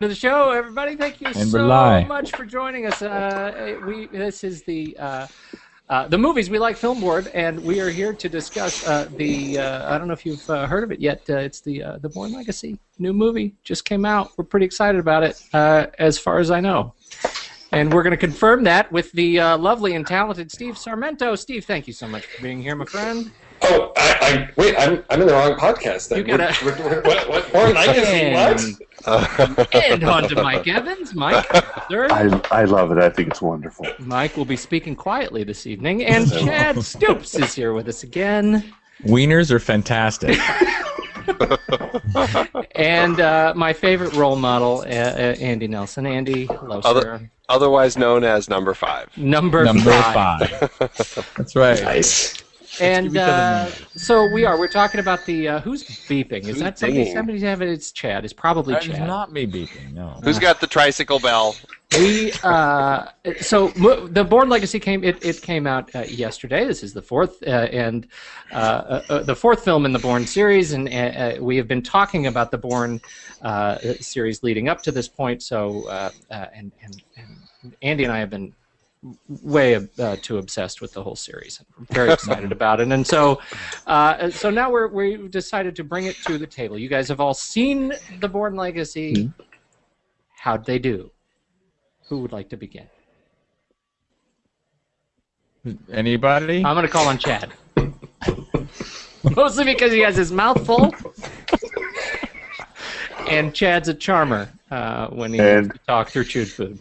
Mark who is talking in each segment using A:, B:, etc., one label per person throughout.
A: To the show, everybody. Thank you
B: And
A: so
B: rely.
A: much for joining us. This is the movies we like film board, and we are here to discuss the. I don't know if you've heard of it yet. It's the Bourne Legacy new movie just came out. We're pretty excited about it, as far as I know, and we're going to confirm that with the lovely and talented Steve Sarmento. Steve, thank you so much for being here, my friend.
C: Oh, wait, I'm in the wrong podcast then.
A: You gotta...
C: What? Bourne Legacy, what?
A: And on to Mike Evans. Mike, sir.
D: I love it. I think it's wonderful.
A: Mike will be speaking quietly this evening, and Chadd Stoops is here with us again.
B: Wieners are fantastic.
A: And my favorite role model, Andy Nelson. Andy, hello, sir.
E: Otherwise known as number 5.
A: Number five.
B: That's right.
C: Nice.
A: And so we're talking about the who's beeping? Is that somebody? Somebody's having it's Chadd. It's probably
B: That is
A: Chadd.
B: not me beeping, no.
E: Who's got the tricycle bell?
A: The Bourne Legacy came out yesterday. This is the fourth the fourth film in the Bourne series, and we have been talking about the Bourne series leading up to this point. So and Andy and I have been way too obsessed with the whole series. I'm very excited about it, and so now we've decided to bring it to the table. You guys have all seen the Bourne Legacy. How'd they do? Who would like to begin?
B: Anybody?
A: I'm going to call on Chadd. Mostly because he has his mouth full. And Chad's a charmer when he has to talk through chewed food.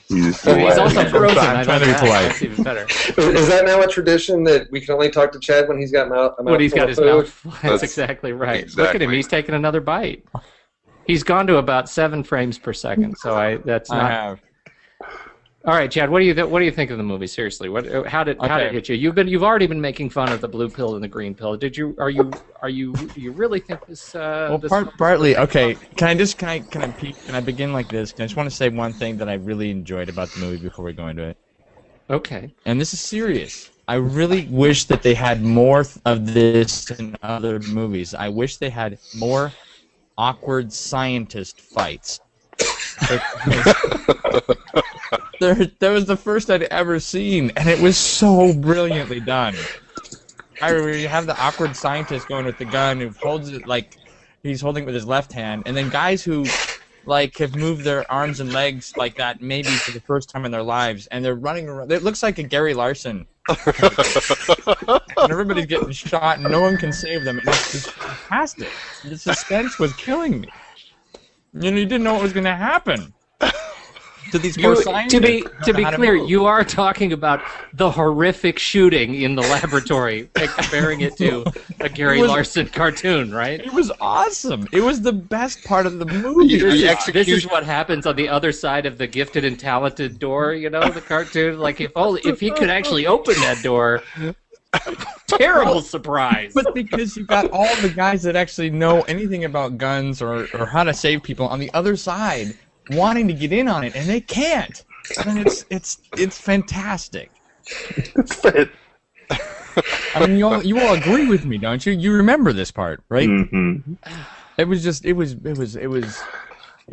A: He's also frozen.
B: I'm trying to be polite.
A: That's even better.
C: Is that now a tradition that we can only talk to Chadd when he's got
A: When he's got his
C: food?
A: mouth full. That's exactly right.
E: Exactly.
A: Look at him. He's taking another bite. He's gone to about 7 frames per second. So that's not.
B: I have.
A: All right, Chadd. What do you think of the movie? Seriously, how did it hit you? You've already been making fun of the blue pill and the green pill. Are you really think this?
B: Well,
A: this
B: partly. Okay. Can I begin like this? I just want to say one thing that I really enjoyed about the movie before we go into it.
A: Okay.
B: And this is serious. I really wish that they had more of this in other movies. I wish they had more awkward scientist fights. That was the first I'd ever seen, and it was so brilliantly done. You have the awkward scientist going with the gun who holds it like he's holding it with his left hand, and then guys who have moved their arms and legs like that maybe for the first time in their lives, and they're running around. It looks like a Gary Larson. And everybody's getting shot, and no one can save them. And it's just fantastic. The suspense was killing me. You didn't know what was going to happen. To these poor scientists.
A: To be clear, you are talking about the horrific shooting in the laboratory, comparing it to a Gary Larson cartoon, right?
B: It was awesome. It was the best part of the movie.
A: This is what happens on the other side of the gifted and talented door, the cartoon. Like, if he could actually open that door, terrible surprise.
B: But because you got all the guys that actually know anything about guns or how to save people on the other side wanting to get in on it, and they can't. I mean, it's fantastic. I mean, you all agree with me, don't you? You remember this part, right?
D: Mm-hmm.
B: It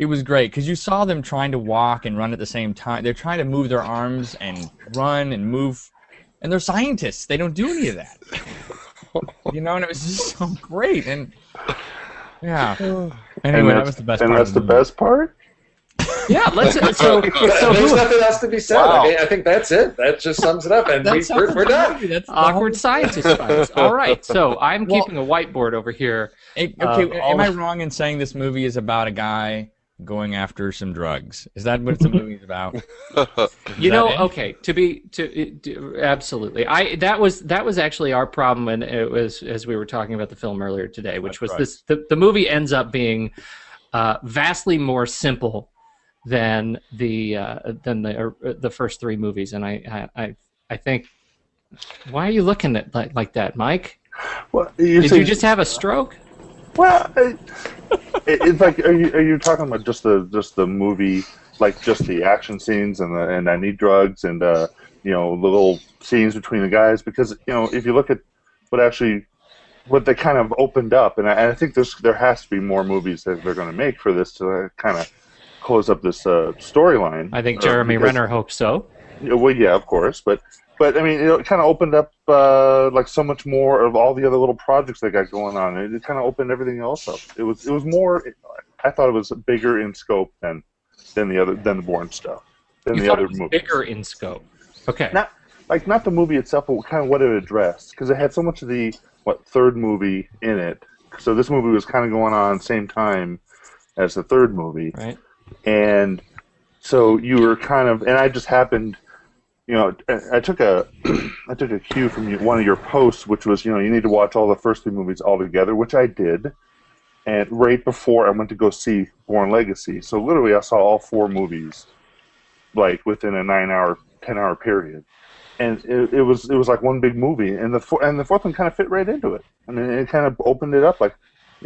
B: was great because you saw them trying to walk and run at the same time. They're trying to move their arms and run and move, and they're scientists. They don't do any of that. And it was just so great. And yeah. Anyway, that was the best part.
D: And that's the best part?
A: Yeah, let's. So
C: there's nothing else to be said. Wow. I think that's it. That just sums it up, and we're done.
A: That's awkward scientist fights. All right, so I'm keeping a whiteboard over here.
B: Am I wrong in saying this movie is about a guy going after some drugs? Is that what the movie's about?
A: Absolutely. That was actually our problem, and it was as we were talking about the film earlier today, which was the movie ends up being vastly more simple than the first 3 movies, and I think. Why are you looking at like that, Mike?
D: Well,
A: Did you just have a stroke?
D: Well, it's like are you talking about just the movie, like just the action scenes and I need drugs and the little scenes between the guys? Because if you look at what they kind of opened up, and I think there has to be more movies that they're going to make for this to kind of close up this storyline.
A: I think Jeremy Renner hopes so.
D: Well, yeah, of course, but I mean, it kind of opened up like so much more of all the other little projects they got going on. It kind of opened everything else up. It was more. I thought it was bigger in scope than the Bourne stuff. Than the other movies.
A: Bigger in scope. Okay.
D: Not the movie itself, but kind of what it addressed, because it had so much of the third movie in it. So this movie was kind of going on same time as the third movie,
A: right?
D: And so you were kind of, and I just happened. I took a cue from one of your posts, which was, you need to watch all the first three movies all together, which I did, and right before I went to go see Bourne Legacy. So literally, I saw all four movies, like within a 9-hour, 10-hour period, and it was like one big movie, and the fourth one kind of fit right into it. I mean, it kind of opened it up, like.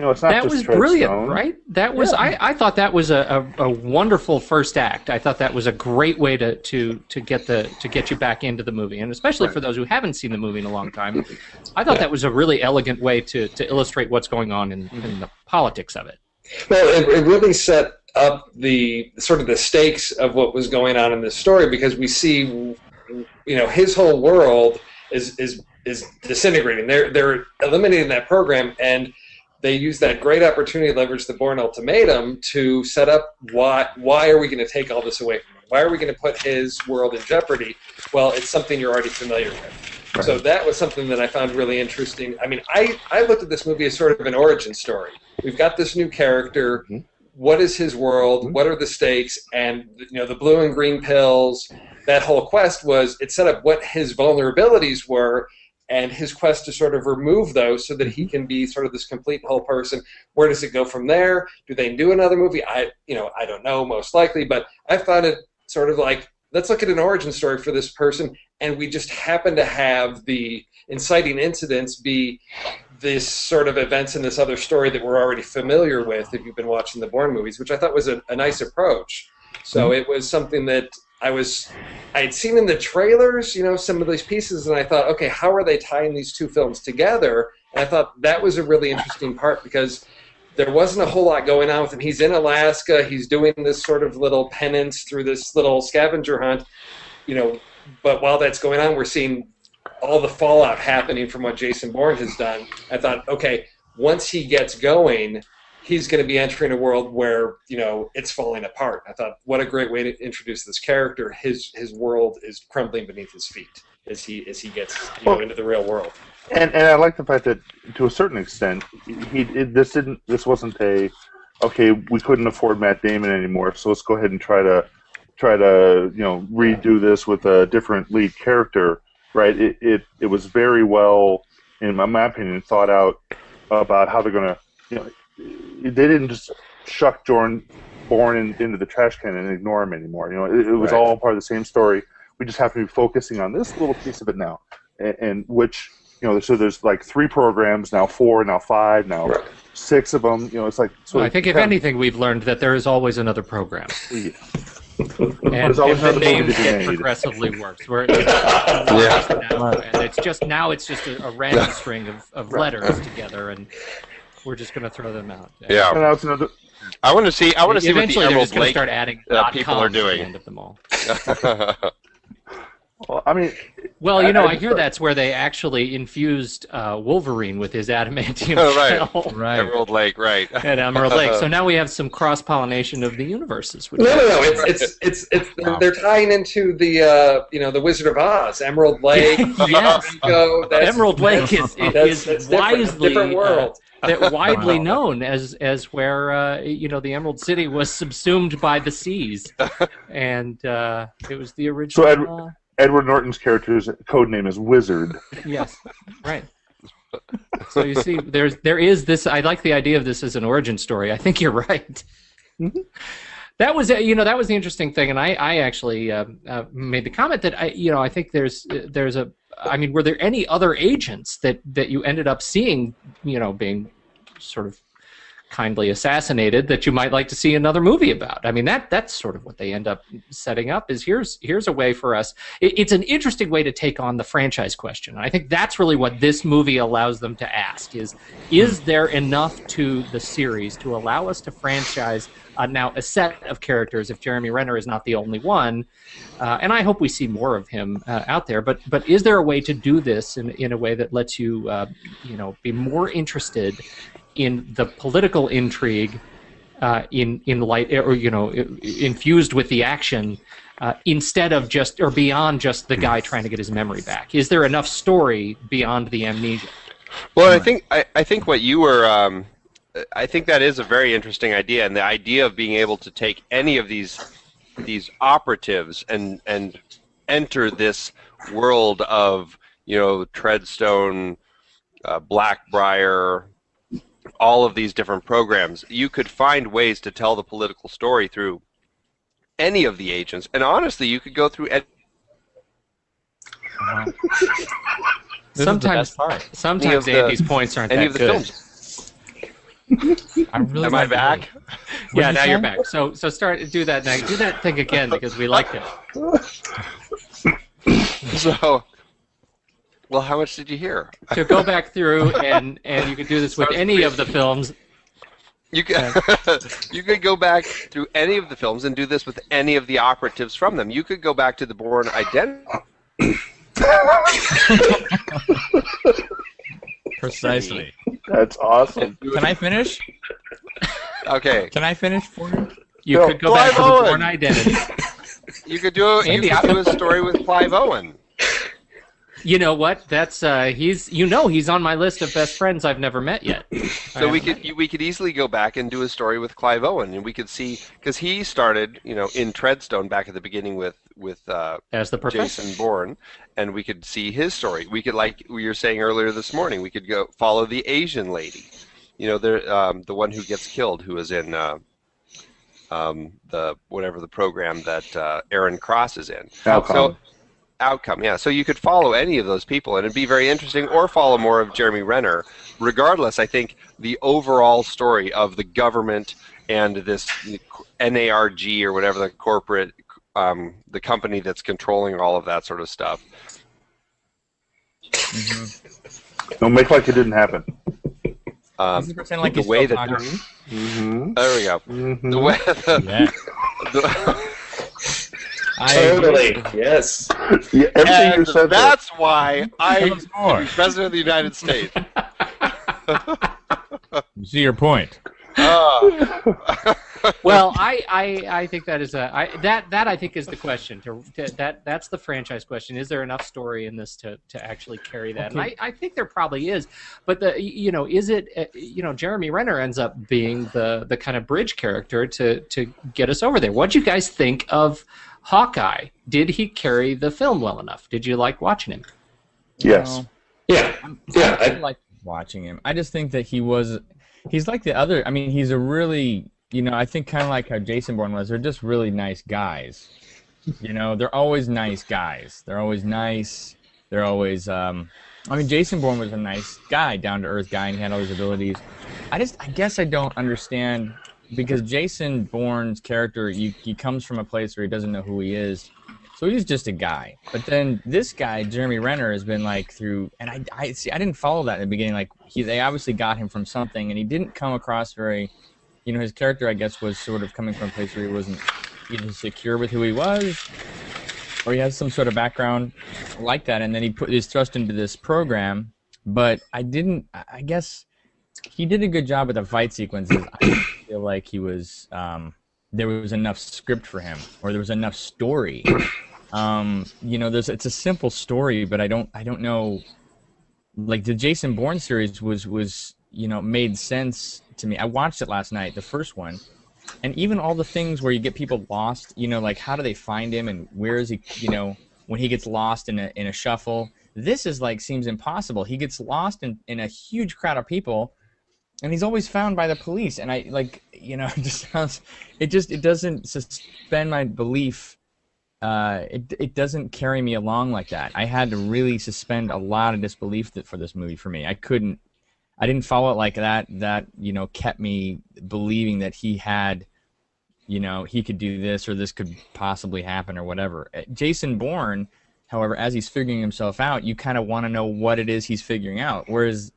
D: It's not
A: that
D: just
A: was
D: Chadd
A: brilliant,
D: Stone.
A: Right? That was I thought that was a wonderful first act. I thought that was a great way to get you back into the movie, and especially for those who haven't seen the movie in a long time. I thought that was a really elegant way to illustrate what's going on in the politics of it.
C: Well, it really set up the sort of the stakes of what was going on in this story, because we see, his whole world is disintegrating. They're eliminating that program, and they use that great opportunity to leverage the Bourne ultimatum to set up why are we going to take all this away from him? Why are we going to put his world in jeopardy? Well, it's something you're already familiar with. Right. So that was something that I found really interesting. I mean, I looked at this movie as sort of an origin story. We've got this new character. Mm-hmm. What is his world? Mm-hmm. What are the stakes? And the blue and green pills, that whole quest it set up what his vulnerabilities were, and his quest to sort of remove those so that he can be sort of this complete whole person. Where does it go from there? Do they do another movie? I don't know, most likely, but I found it sort of like, let's look at an origin story for this person, and we just happen to have the inciting incidents be this sort of events in this other story that we're already familiar with if you've been watching the Bourne movies, which I thought was a nice approach. So it was something that I had seen in the trailers, some of these pieces, and I thought, okay, how are they tying these two films together? And I thought that was a really interesting part, because there wasn't a whole lot going on with him. He's in Alaska. He's doing this sort of little penance through this little scavenger hunt, but while that's going on, we're seeing all the fallout happening from what Jason Bourne has done. I thought, okay, once he gets going, he's going to be entering a world where, it's falling apart. I thought, what a great way to introduce this character. His world is crumbling beneath his feet as he gets into the real world.
D: And I like the fact that, to a certain extent, this wasn't okay, we couldn't afford Matt Damon anymore, so let's go ahead and try to redo this with a different lead character, right? It was very well, in my opinion, thought out about how they're going to, they didn't just shuck Bourne into the trash can and ignore him anymore. It was all part of the same story. We just have to be focusing on this little piece of it now, and which, so there's like 3 programs now, 4, now 5, now 6 of them. It's like. So
A: I think if anything, we've learned that there is always another program.
D: Yeah.
A: And the names get progressively worse. And it's just a random string of letters together, and we're just going to throw them out.
E: Yeah. I want to see what the Emerald Lake
A: start adding
E: people are doing.
A: At the end of them all.
D: Well, I mean.
A: Well, I hear that's where they actually infused Wolverine with his adamantium shell.
E: Right. Emerald Lake, right.
A: At Emerald Lake. So now we have some cross-pollination of the universes.
C: No. They're tying into the Wizard of Oz, Emerald Lake.
A: Yes. Emerald Lake is wisely
C: different world.
A: Widely known as where the Emerald City was subsumed by the seas, and it was the original.
D: So Edward Norton's character's code name is Wizard.
A: Yes, right. So you see, there is this. I like the idea of this as an origin story. I think you're right. Mm-hmm. That was that was the interesting thing, and I actually made the comment that I think there's a. I mean, were there any other agents that you ended up seeing, being sort of kindly assassinated that you might like to see another movie about. I mean, that's sort of what they end up setting up, is here's a way for us. It's an interesting way to take on the franchise question. And I think that's really what this movie allows them to ask, is there enough to the series to allow us to franchise now a set of characters, if Jeremy Renner is not the only one, and I hope we see more of him out there, but is there a way to do this in a way that lets you be more interested in the political intrigue in light, or infused with the action, instead of just, or beyond just the guy trying to get his memory back? Is there enough story beyond the amnesia?
E: Well, I think what you were I think that is a very interesting idea, and the idea of being able to take any of these operatives and enter this world of Treadstone, Blackbriar, all of these different programs. You could find ways to tell the political story through any of the agents, and honestly, you could go through.
A: Sometimes Andy's points aren't that good.
E: Films. Am I back?
A: Yeah, now you're back. So do that now. Do that thing again, because we liked it.
E: So, well, how much did you hear?
A: So go back through, and you could do this with any of the films.
E: You could go back through any of the films and do this with any of the operatives from them. You could go back to the Bourne identity.
B: Precisely.
D: That's awesome.
B: Can I finish?
E: Okay.
B: Can I finish for you?
A: You could go back to the Bourne identity.
E: You could do a story with Clive Owen.
A: You know what? That's he's on my list of best friends I've never met yet.
E: So we could easily go back and do a story with Clive Owen, and we could see, because he started in Treadstone back at the beginning with
A: as the professor,
E: Jason Bourne, and we could see his story. We could, like we were saying earlier this morning, we could go follow the Asian lady, the one who gets killed, who was in the program that Aaron Cross is in. Outcome, yeah. So you could follow any of those people, and it'd be very interesting, or follow more of Jeremy Renner. Regardless, I think the overall story of the government and this NARG, or whatever the corporate, the company that's controlling all of that sort of stuff.
D: Mm-hmm. Don't make like it didn't happen.
B: Pretend like
E: the way that
D: mm-hmm.
E: There we go.
D: Mm-hmm.
E: The way
C: Totally, yes.
D: Yeah, everything you said.
E: That's why I'm President of the United States.
B: See your point.
A: Well, I think that is that I think is the question. That's the franchise question. Is there enough story in this to actually carry that? Okay. And I think there probably is. But is it Jeremy Renner ends up being the kind of bridge character to get us over there. What do you guys think of Hawkeye? Did he carry the film well enough? Did you like watching him?
D: Yes.
B: I like watching him. I just think that he's like the other. I mean, he's a really, I think kind of like how Jason Bourne was. They're just really nice guys. They're always nice guys. They're always nice. They're always. Jason Bourne was a nice guy, down to earth guy, and he had all his abilities. I guess I don't understand. Because Jason Bourne's character, he comes from a place where he doesn't know who he is, so he's just a guy. But then this guy, Jeremy Renner, has been through, and I didn't follow that in the beginning. They obviously got him from something, and he didn't come across very, his character, I guess, was sort of coming from a place where he wasn't either secure with who he was, or he has some sort of background like that, and then he is thrust into this program. But I guess. He did a good job with the fight sequences. I didn't feel like he was there was enough script for him, or there was enough story. It's a simple story, but I don't know. Like the Jason Bourne series was made sense to me. I watched it last night, the first one, and even all the things where you get people lost. Like how do they find him, and where is he? When he gets lost in a shuffle, this is seems impossible. He gets lost in a huge crowd of people. And he's always found by the police, and it doesn't suspend my belief. It doesn't carry me along like that. I had to really suspend a lot of disbelief for this movie for me. I couldn't I didn't follow it like that. That kept me believing that he had, he could do this or this could possibly happen or whatever. Jason Bourne, however, as he's figuring himself out, you kind of want to know what it is he's figuring out. Whereas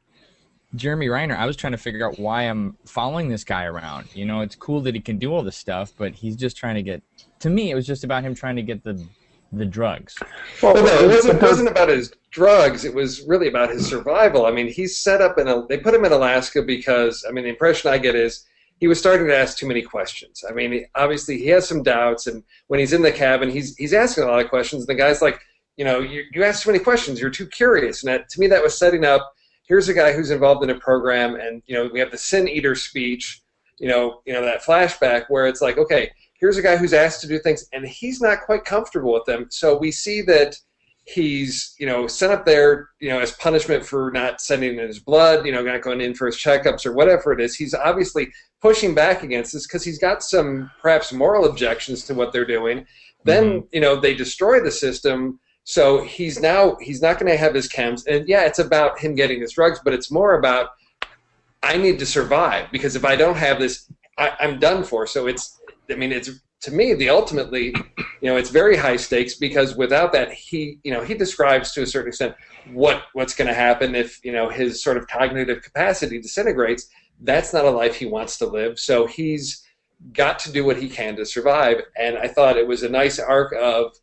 B: Jeremy Renner, I was trying to figure out why I'm following this guy around. It's cool that he can do all this stuff, but he's just trying to get. To me, it was just about him trying to get the drugs.
C: Well, no, it wasn't about his drugs. It was really about his survival. I mean, he's set up they put him in Alaska because, the impression I get is he was starting to ask too many questions. I mean, obviously he has some doubts, and when he's in the cabin, he's asking a lot of questions. And the guy's like, you ask too many questions. You're too curious. And to me, that was setting up. Here's a guy who's involved in a program, and we have the Sin Eater speech. That flashback where it's like, okay, here's a guy who's asked to do things, and he's not quite comfortable with them. So we see that he's, sent up there, as punishment for not sending in his blood, not going in for his checkups or whatever it is. He's obviously pushing back against this because he's got some perhaps moral objections to what they're doing. Then, they destroy the system. So he's not going to have his chems. And yeah, it's about him getting his drugs, but it's more about, I need to survive, because if I don't have this, I'm done for. So it's to me, ultimately, it's very high stakes, because without that, he describes to a certain extent what's going to happen if, his sort of cognitive capacity disintegrates. That's not a life he wants to live. So he's got to do what he can to survive. And I thought it was a nice arc of,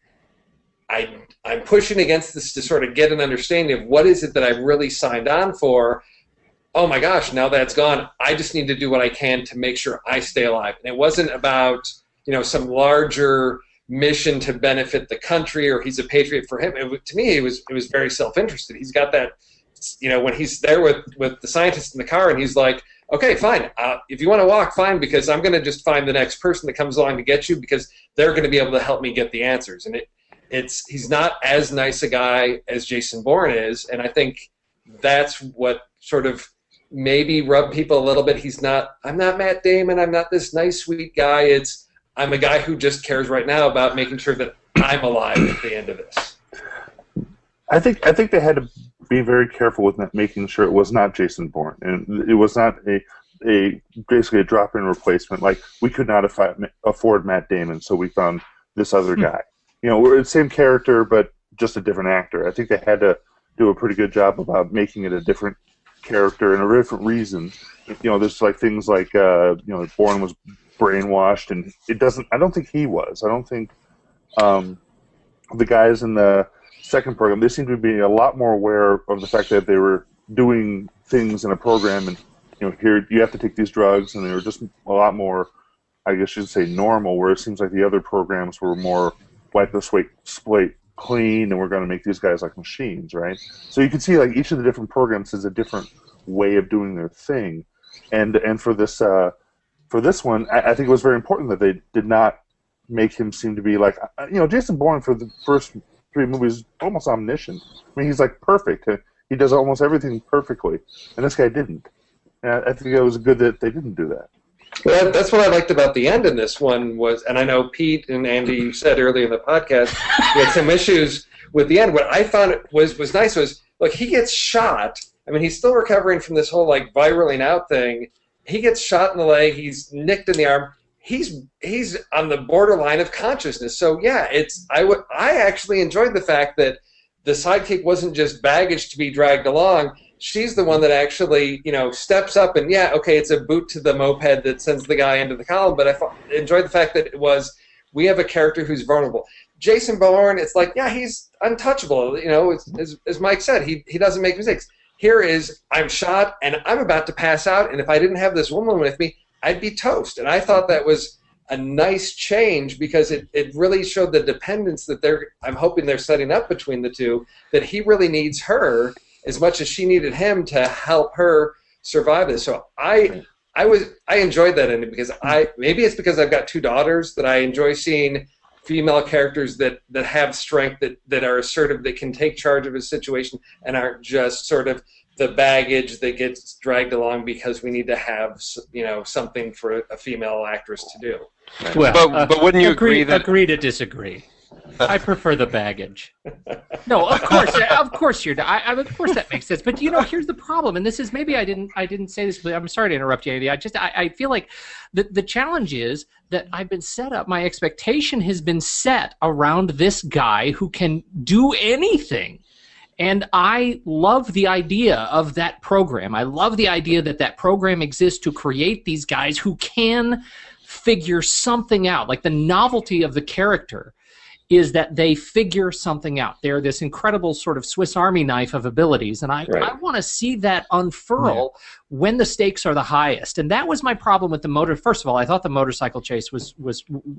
C: I'm pushing against this to sort of get an understanding of what is it that I've really signed on for. Oh my gosh, now that's gone, I just need to do what I can to make sure I stay alive. And it wasn't about, some larger mission to benefit the country, or he's a patriot for him. To me, it was very self-interested. He's got that, when he's there with the scientist in the car, and he's like, okay, fine, if you want to walk, fine, because I'm going to just find the next person that comes along to get you, because they're going to be able to help me get the answers. And he's not as nice a guy as Jason Bourne is, and I think that's what sort of maybe rubbed people a little bit. I'm not Matt Damon, I'm not this nice, sweet guy. I'm a guy who just cares right now about making sure that I'm alive at the end of this.
D: I think they had to be very careful with making sure it was not Jason Bourne, and it was not basically a drop-in replacement. Like, we could not afford Matt Damon, so we found this other guy. We're the same character, but just a different actor. I think they had to do a pretty good job about making it a different character and a different reason. There's like things like Bourne was brainwashed, and I don't think he was. I don't think the guys in the second program, they seem to be a lot more aware of the fact that they were doing things in a program, and here you have to take these drugs, and they were just a lot more, I guess you should say, normal, where it seems like the other programs were more wipe the slate clean, and we're going to make these guys like machines, right? So you can see like each of the different programs has a different way of doing their thing, and for this one, I think it was very important that they did not make him seem to be like, Jason Bourne for the first 3 movies almost omniscient. I mean, he's like perfect. He does almost everything perfectly, and this guy didn't. And I think it was good that they didn't do that.
C: Well, that's what I liked about the end in this one was, and I know Pete and Andy said earlier in the podcast, we had some issues with the end. What I found was nice was, look, he gets shot. I mean, he's still recovering from this whole like viraling out thing. He gets shot in the leg. He's nicked in the arm. He's on the borderline of consciousness. So yeah, I actually enjoyed the fact that the sidekick wasn't just baggage to be dragged along. She's the one that actually, steps up and, yeah, okay, it's a boot to the moped that sends the guy into the column, but I enjoyed the fact that we have a character who's vulnerable. Jason Bourne, it's like, yeah, he's untouchable. As Mike said, he doesn't make mistakes. Here is, I'm shot, and I'm about to pass out, and if I didn't have this woman with me, I'd be toast. And I thought that was a nice change, because it really showed the dependence that I'm hoping they're setting up between the two, that he really needs her as much as she needed him to help her survive this. So I enjoyed that ending, because maybe it's because I've got 2 daughters that I enjoy seeing female characters that have strength, that are assertive, that can take charge of a situation and aren't just sort of the baggage that gets dragged along because we need to have something for a female actress to do.
A: Well,
E: but wouldn't you agree that
A: agree to disagree? I prefer the baggage. No, of course you're. Of course that makes sense. But here's the problem, and this is maybe I didn't say this, but I'm sorry to interrupt you, Andy. I feel like the challenge is that I've been set up. My expectation has been set around this guy who can do anything. And I love the idea of that program. I love the idea that program exists to create these guys who can figure something out. Like the novelty of the character is that they figure something out. They're this incredible sort of Swiss Army knife of abilities, and I want to see that unfurl when the stakes are the highest. And that was my problem with the motor. First of all, I thought the motorcycle chase was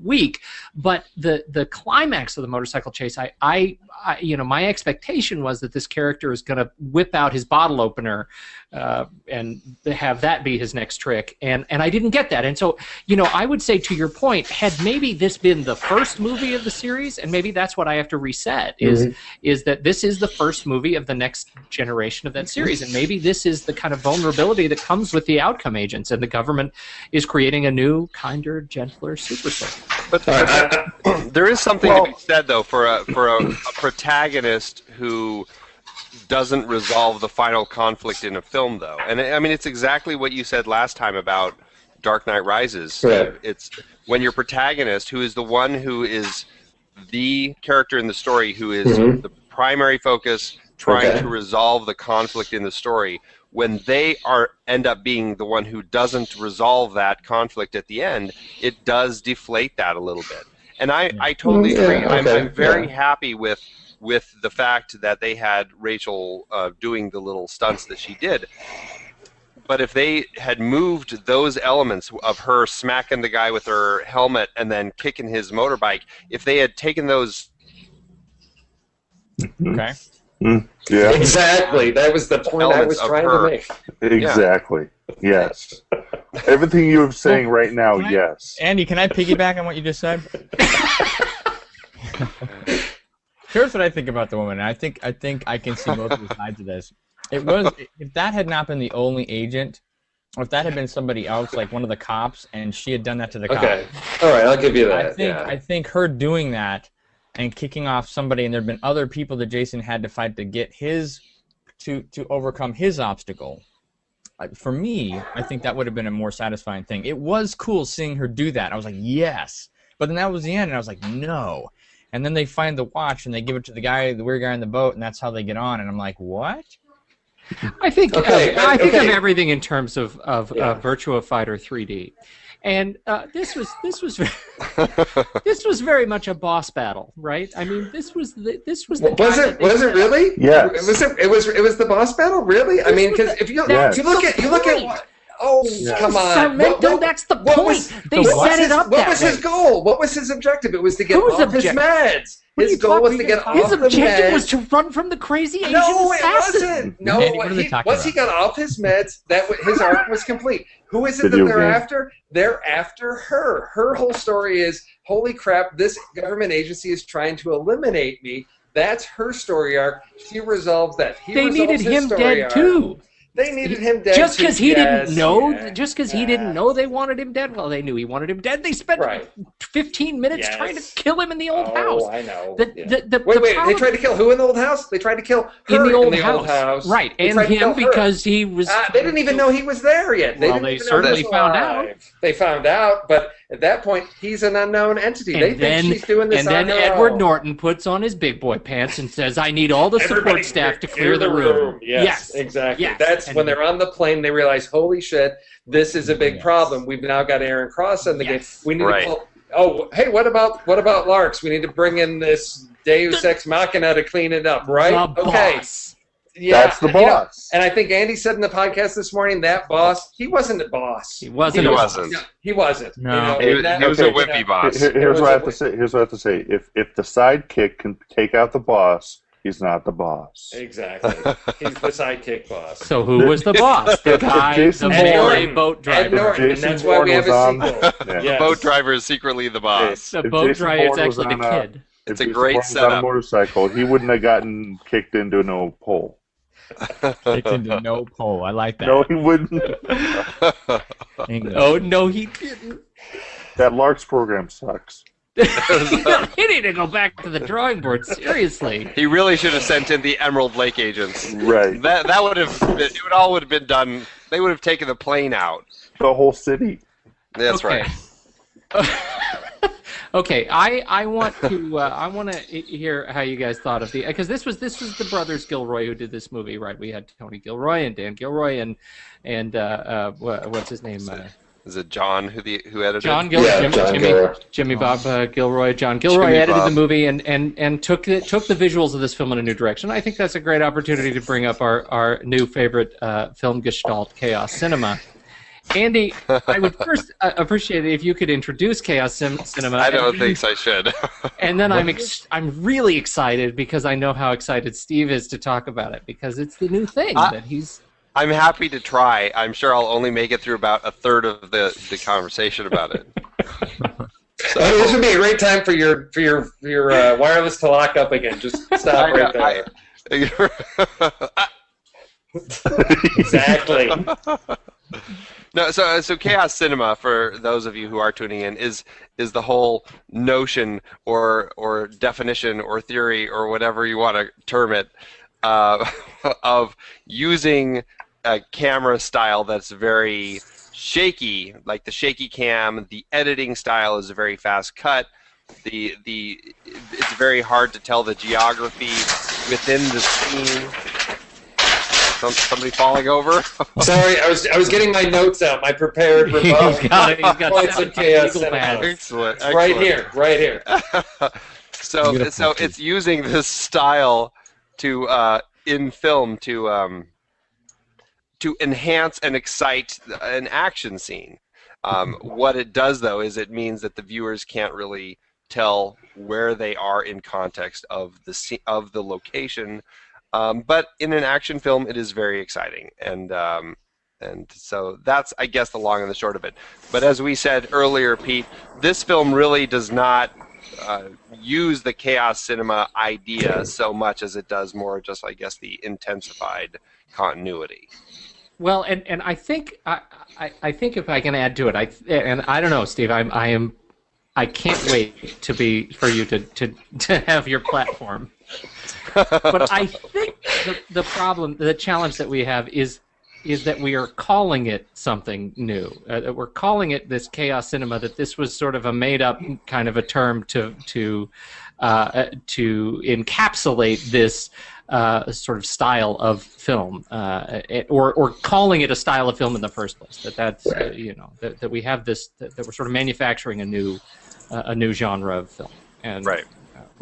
A: weak, but the climax of the motorcycle chase, I my expectation was that this character is going to whip out his bottle opener and have that be his next trick, and I didn't get that. And so, I would say, to your point, had maybe this been the first movie of the series, and maybe that's what I have to reset, is that this is the first movie of the next generation of that series, and maybe this is the kind of vulnerability that comes with the outcome agents, and the government is creating a new, kinder, gentler super soldier.
E: But there is something to be said, though, for a protagonist who doesn't resolve the final conflict in a film, though. And I mean, it's exactly what you said last time about Dark Knight Rises.
C: Right.
E: It's when your protagonist, who is the one who is the character in the story, who is the primary focus, trying to resolve the conflict in the story, when they end up being the one who doesn't resolve that conflict at the end, it does deflate that a little bit. And I totally agree. I'm very happy with the fact that they had Rachel doing the little stunts that she did. But if they had moved those elements of her smacking the guy with her helmet and then kicking his motorbike, if they had taken those...
B: Okay.
D: Yeah.
C: Exactly. That was the point I was trying to make.
D: Exactly. Yes. Everything you're saying right now, yes.
B: Andy, can I piggyback on what you just said? Here's what I think about the woman. I think I can see both of the sides of this. If that had not been the only agent, or if that had been somebody else, like one of the cops, and she had done that to the cop.
C: Okay. All right, I'll give you that.
B: I think her doing that and kicking off somebody, and there have been other people that Jason had to fight to get to overcome his obstacle. For me, I think that would have been a more satisfying thing. It was cool seeing her do that. I was like, yes. But then that was the end, and I was like, no. And then they find the watch, and they give it to the weird guy in the boat, and that's how they get on. And I'm like, what?
A: I think of everything in terms of Virtua Fighter 3D. And this was very much a boss battle, right? I mean, this was the
C: was it really?
D: Yes.
C: It was the boss battle, really? I mean, because if you look at what. Oh, come on.
A: Sarmento, that's the point. They set it up
C: What was his goal? What was his objective? It was to get off his meds. His goal was to get off the meds.
A: His objective was to run from the crazy Asian assassin.
C: No, it wasn't. No, once he got off his meds, his arc was complete. Who is it that they're after? They're after her. Her whole story is, holy crap, this government agency is trying to eliminate me. That's her story arc. She resolves that.
A: They needed him dead, too.
C: They needed him dead
A: just because he didn't know. Just because he didn't know they wanted him dead. Well, they knew he wanted him dead. They spent 15 minutes trying to kill him in the old house.
C: Oh, I know.
A: Wait.
C: They tried to kill who in the old house? They tried to kill her
A: in the old house. Right, and him because he was.
C: They didn't even know he was there yet.
A: They certainly found out.
C: They found out, but at that point, he's an unknown entity. They think she's doing this on her own.
A: And then Edward Norton puts on his big boy pants and says, "I need all the support staff to clear the room."
C: Yes, exactly. That's when they're on the plane. They realize, holy shit, this is a big problem. We've now got Aaron Cross in the game. We need to pull. Oh, hey, what about Larks? We need to bring in this Deus Ex Machina to clean it up, right?
A: Boss.
C: Yeah,
D: that's the boss.
C: And I think Andy said in the podcast this morning, that boss, he wasn't a boss.
A: He wasn't.
C: He wasn't.
E: No, he was a whippy boss.
D: Here's what I have to say. If the sidekick can take out the boss, he's not the boss.
C: Exactly. He's the sidekick boss.
A: So who was the boss? The guy, the melee boat driver.
C: Ed Norton, and that's why we have a sequel.
E: The boat driver is secretly the boss.
A: The boat driver is actually the kid.
E: It's a great setup.
D: On a motorcycle, he wouldn't have gotten kicked into no pole.
B: Kicked into no pole. I like that.
D: No, he wouldn't.
A: Oh, no, he didn't.
D: That Larks program sucks.
A: You need to go back to the drawing board, seriously.
E: He really should have sent in the Emerald Lake agents.
D: Right.
E: That would have it all would have been done. They would have taken the plane out.
D: The whole city.
E: That's right.
A: Okay, I want to hear how you guys thought of because this was the Brothers Gilroy who did this movie, right? We had Tony Gilroy and Dan Gilroy and what's his name?
E: Is it John who edited?
A: John Gilroy,
C: Gilroy.
A: Jimmy Bob Gilroy. John Gilroy edited the movie and took the visuals of this film in a new direction. I think that's a great opportunity to bring up our new favorite film gestalt, Chaos Cinema. Andy, I would first appreciate it if you could introduce Chaos Cinema.
E: I don't think I should.
A: And then I'm really excited because I know how excited Steve is to talk about it because it's the new thing that he's.
E: I'm happy to try. I'm sure I'll only make it through about a third of the conversation about it. So,
C: this would be a great time for your wireless to lock up again. Just stop right there. Exactly.
E: No, so Chaos Cinema, for those of you who are tuning in, is the whole notion or definition or theory or whatever you want to term it of using a camera style that's very shaky, like the shaky cam. The editing style is a very fast cut. It's very hard to tell the geography within the scene. Somebody falling over?
C: Sorry, I was getting my notes out, my prepared rebuttal.
A: He's got
C: Points of Chaos Cinema.
E: Excellent.
C: Right here.
E: So it's using this style to in film to enhance and excite an action scene. What it does, though, is it means that the viewers can't really tell where they are in context of the location. But in an action film, it is very exciting, and so that's, I guess, the long and the short of it. But as we said earlier, Pete, this film really does not use the Chaos Cinema idea so much as it does more just, I guess, the intensified continuity.
A: Well, and I think I think if I can add to it, I don't know, Steve, I can't wait for you to have your platform. But I think the challenge that we have is that we are calling it something new. We're calling it this Chaos Cinema. That this was sort of a made-up kind of a term to encapsulate this sort of style of film, or calling it a style of film in the first place. That we have this that we're sort of manufacturing a new genre of film. And
E: right.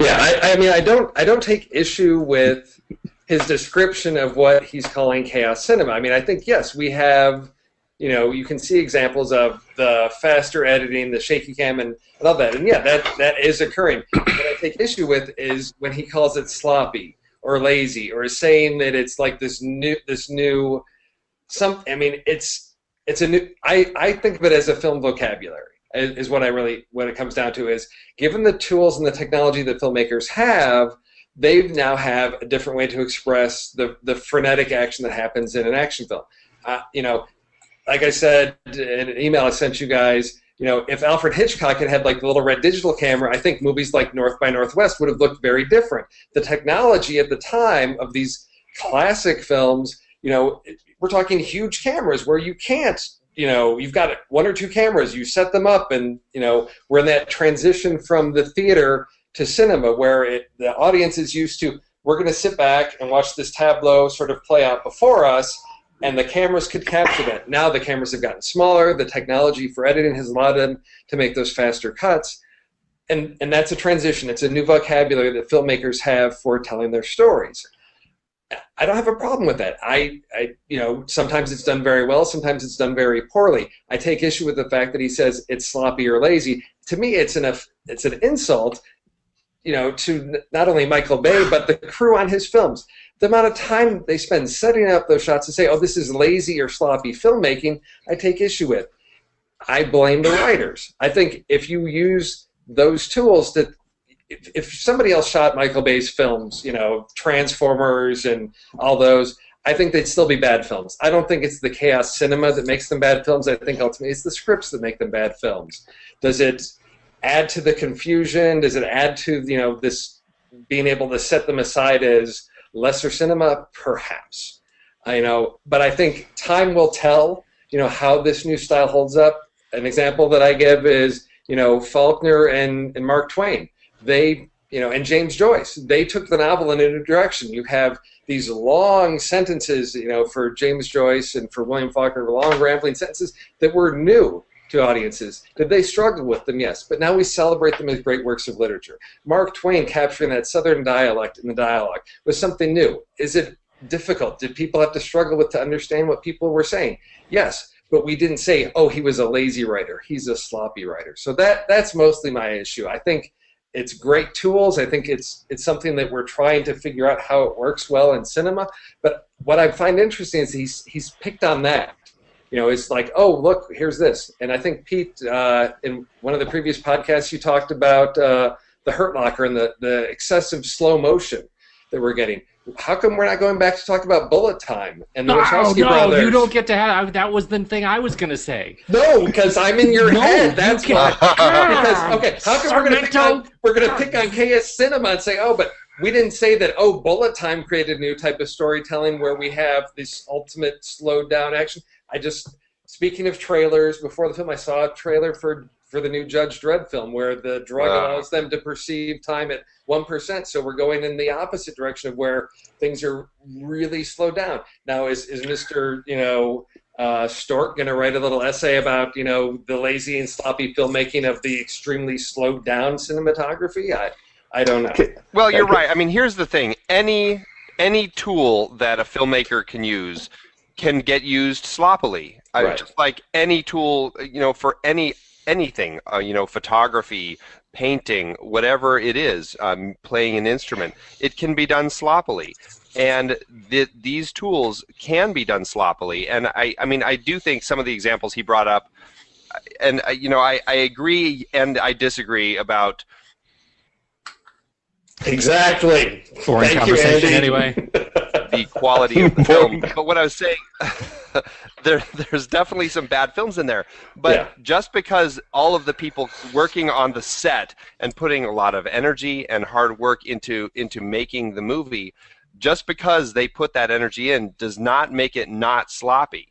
C: Yeah, I mean, I don't take issue with his description of what he's calling Chaos Cinema. I mean, I think, yes, we have, you can see examples of the faster editing, the shaky cam, and all that. And yeah, that is occurring. What I take issue with is when he calls it sloppy or lazy, or is saying that it's like this new I mean, it's a new. I think of it as a film vocabulary. Is what it comes down to is, given the tools and the technology that filmmakers have, they now have a different way to express the frenetic action that happens in an action film. Like I said in an email I sent you guys, if Alfred Hitchcock had like the little red digital camera, I think movies like North by Northwest would have looked very different. The technology at the time of these classic films, we're talking huge cameras where you can't. You've got one or two cameras, you set them up, and, we're in that transition from the theater to cinema where the audience is used to, we're going to sit back and watch this tableau sort of play out before us, and the cameras could capture that. Now the cameras have gotten smaller, the technology for editing has allowed them to make those faster cuts, and that's a transition. It's a new vocabulary that filmmakers have for telling their stories. I don't have a problem with that. Sometimes it's done very well, sometimes it's done very poorly. I take issue with the fact that he says it's sloppy or lazy. To me, it's an insult, to not only Michael Bay but the crew on his films. The amount of time they spend setting up those shots to say, "Oh, this is lazy or sloppy filmmaking," I take issue with. I blame the writers. I think if you use those tools that. If somebody else shot Michael Bay's films, Transformers and all those, I think they'd still be bad films. I don't think it's the Chaos Cinema that makes them bad films. I think ultimately it's the scripts that make them bad films. Does it add to the confusion? Does it add to this being able to set them aside as lesser cinema? Perhaps. But I think time will tell. How this new style holds up. An example that I give is Faulkner and Mark Twain. They and James Joyce. They took the novel in a new direction. You have these long sentences, for James Joyce and for William Faulkner, long rambling sentences that were new to audiences. Did they struggle with them? Yes. But now we celebrate them as great works of literature. Mark Twain capturing that Southern dialect in the dialogue was something new. Is it difficult? Did people have to struggle to understand what people were saying? Yes. But we didn't say, oh, he was a lazy writer. He's a sloppy writer. So that's mostly my issue. I think it's great tools. I think it's something that we're trying to figure out how it works well in cinema. But what I find interesting is he's picked on that. It's like, oh, look, here's this. And I think, Pete, in one of the previous podcasts, you talked about the Hurt Locker and the excessive slow motion that we're getting. How come we're not going back to talk about Bullet Time and the Wachowski brothers?
A: No, you don't get to have. That was the thing I was going to say.
C: No, because I'm in your head. That's why. Because how come we're going to pick on KS Cinema and say, oh, but we didn't say that. Oh, Bullet Time created a new type of storytelling where we have this ultimate slowed down action. Speaking of trailers, before the film, I saw a trailer for the new Judge Dredd film where the drug allows them to perceive time at 1%. So we're going in the opposite direction of where things are really slowed down. Now, is Mr. Stork going to write a little essay about, the lazy and sloppy filmmaking of the extremely slowed down cinematography? I don't know.
E: Well, you're right. I mean, here's the thing. Any tool that a filmmaker can use can get used sloppily.
C: Right.
E: Just like any tool, for anything, photography, painting, whatever it is, playing an instrument, it can be done sloppily. And these tools can be done sloppily. And I do think some of the examples he brought up, and I agree and I disagree about.
C: Exactly.
A: Boring conversation anyway.
E: The quality of the film. But what I was saying, there's definitely some bad films in there. But just because all of the people working on the set and putting a lot of energy and hard work into making the movie, just because they put that energy in does not make it not sloppy.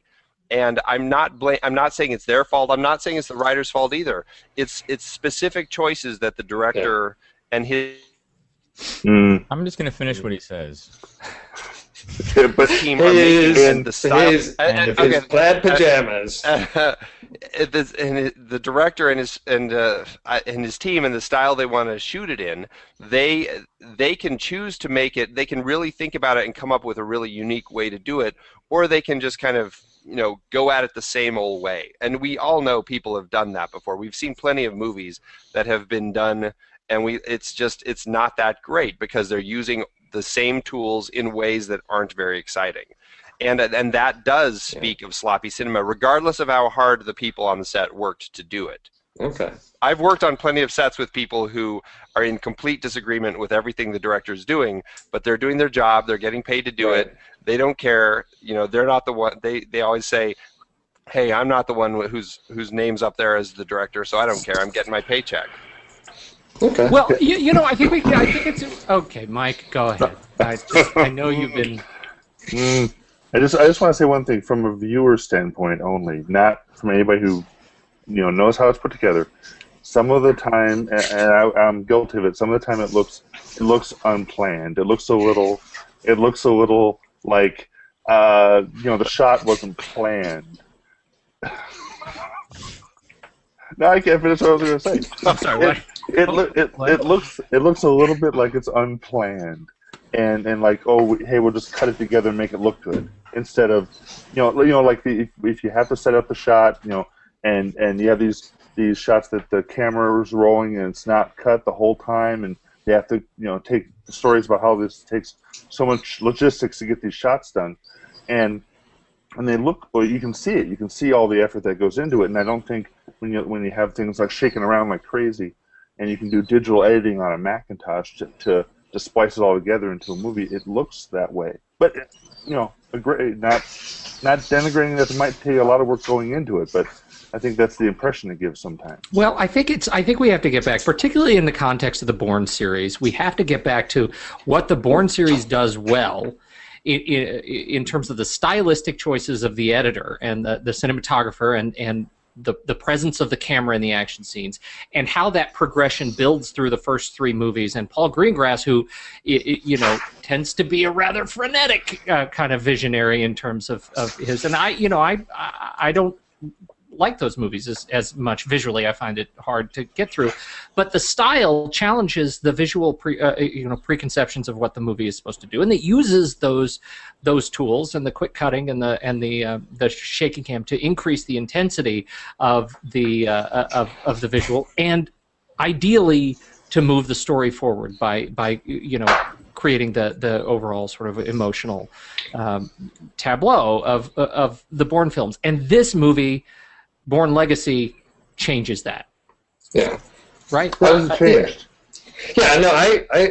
E: And I'm not saying it's their fault. I'm not saying it's the writer's fault either. It's specific choices that the director and his.
B: I'm just gonna finish what he says.
C: But
E: team are making the style
C: his plaid pajamas.
E: And the director and his team and the style they want to shoot it in, they can choose to make it. They can really think about it and come up with a really unique way to do it, or they can just kind of go at it the same old way. And we all know people have done that before. We've seen plenty of movies that have been done, and it's not that great because they're using the same tools in ways that aren't very exciting. And that does speak of sloppy cinema, regardless of how hard the people on the set worked to do it.
C: Okay.
E: I've worked on plenty of sets with people who are in complete disagreement with everything the director's doing, but they're doing their job, they're getting paid to do it, they don't care, they're not the one, they always say, hey, I'm not the one whose name's up there as the director, so I don't care, I'm getting my paycheck.
C: Okay.
A: Well, I think it's okay. Mike, go ahead. I know you've been.
D: I just want to say one thing from a viewer standpoint only, not from anybody who knows how it's put together. Some of the time, and I'm guilty of it. Some of the time, it looks unplanned. It looks a little like the shot wasn't planned. No, I can't finish what I was going to say.
A: I'm sorry. What?
D: It looks a little bit like it's unplanned, and like, oh, hey, we'll just cut it together and make it look good, instead of like if you have to set up the shot, and you have these shots that the camera is rolling and it's not cut the whole time, and they have to take the stories about how this takes so much logistics to get these shots done, and they look, well, you can see it, you can see all the effort that goes into it, and I don't think when you have things like shaking around like crazy, and you can do digital editing on a Macintosh to splice it all together into a movie, it looks that way. But not denigrating that it might take a lot of work going into it, but I think that's the impression it gives sometimes.
A: Well, I think we have to get back, particularly in the context of the Bourne series, we have to get back to what the Bourne series does well in terms of the stylistic choices of the editor and the cinematographer and the presence of the camera in the action scenes, and how that progression builds through the first three movies. And Paul Greengrass, who tends to be a rather frenetic kind of visionary in terms of his, and I don't like those movies as much visually. I find it hard to get through, but the style challenges the visual preconceptions of what the movie is supposed to do, and it uses those tools and the quick cutting and the shaking cam to increase the intensity of the visual, and ideally to move the story forward by creating the overall sort of emotional tableau of the Bourne films. And this movie, Bourne Legacy, changes that.
C: Yeah.
A: Right?
D: How has it changed?
C: Yeah, no,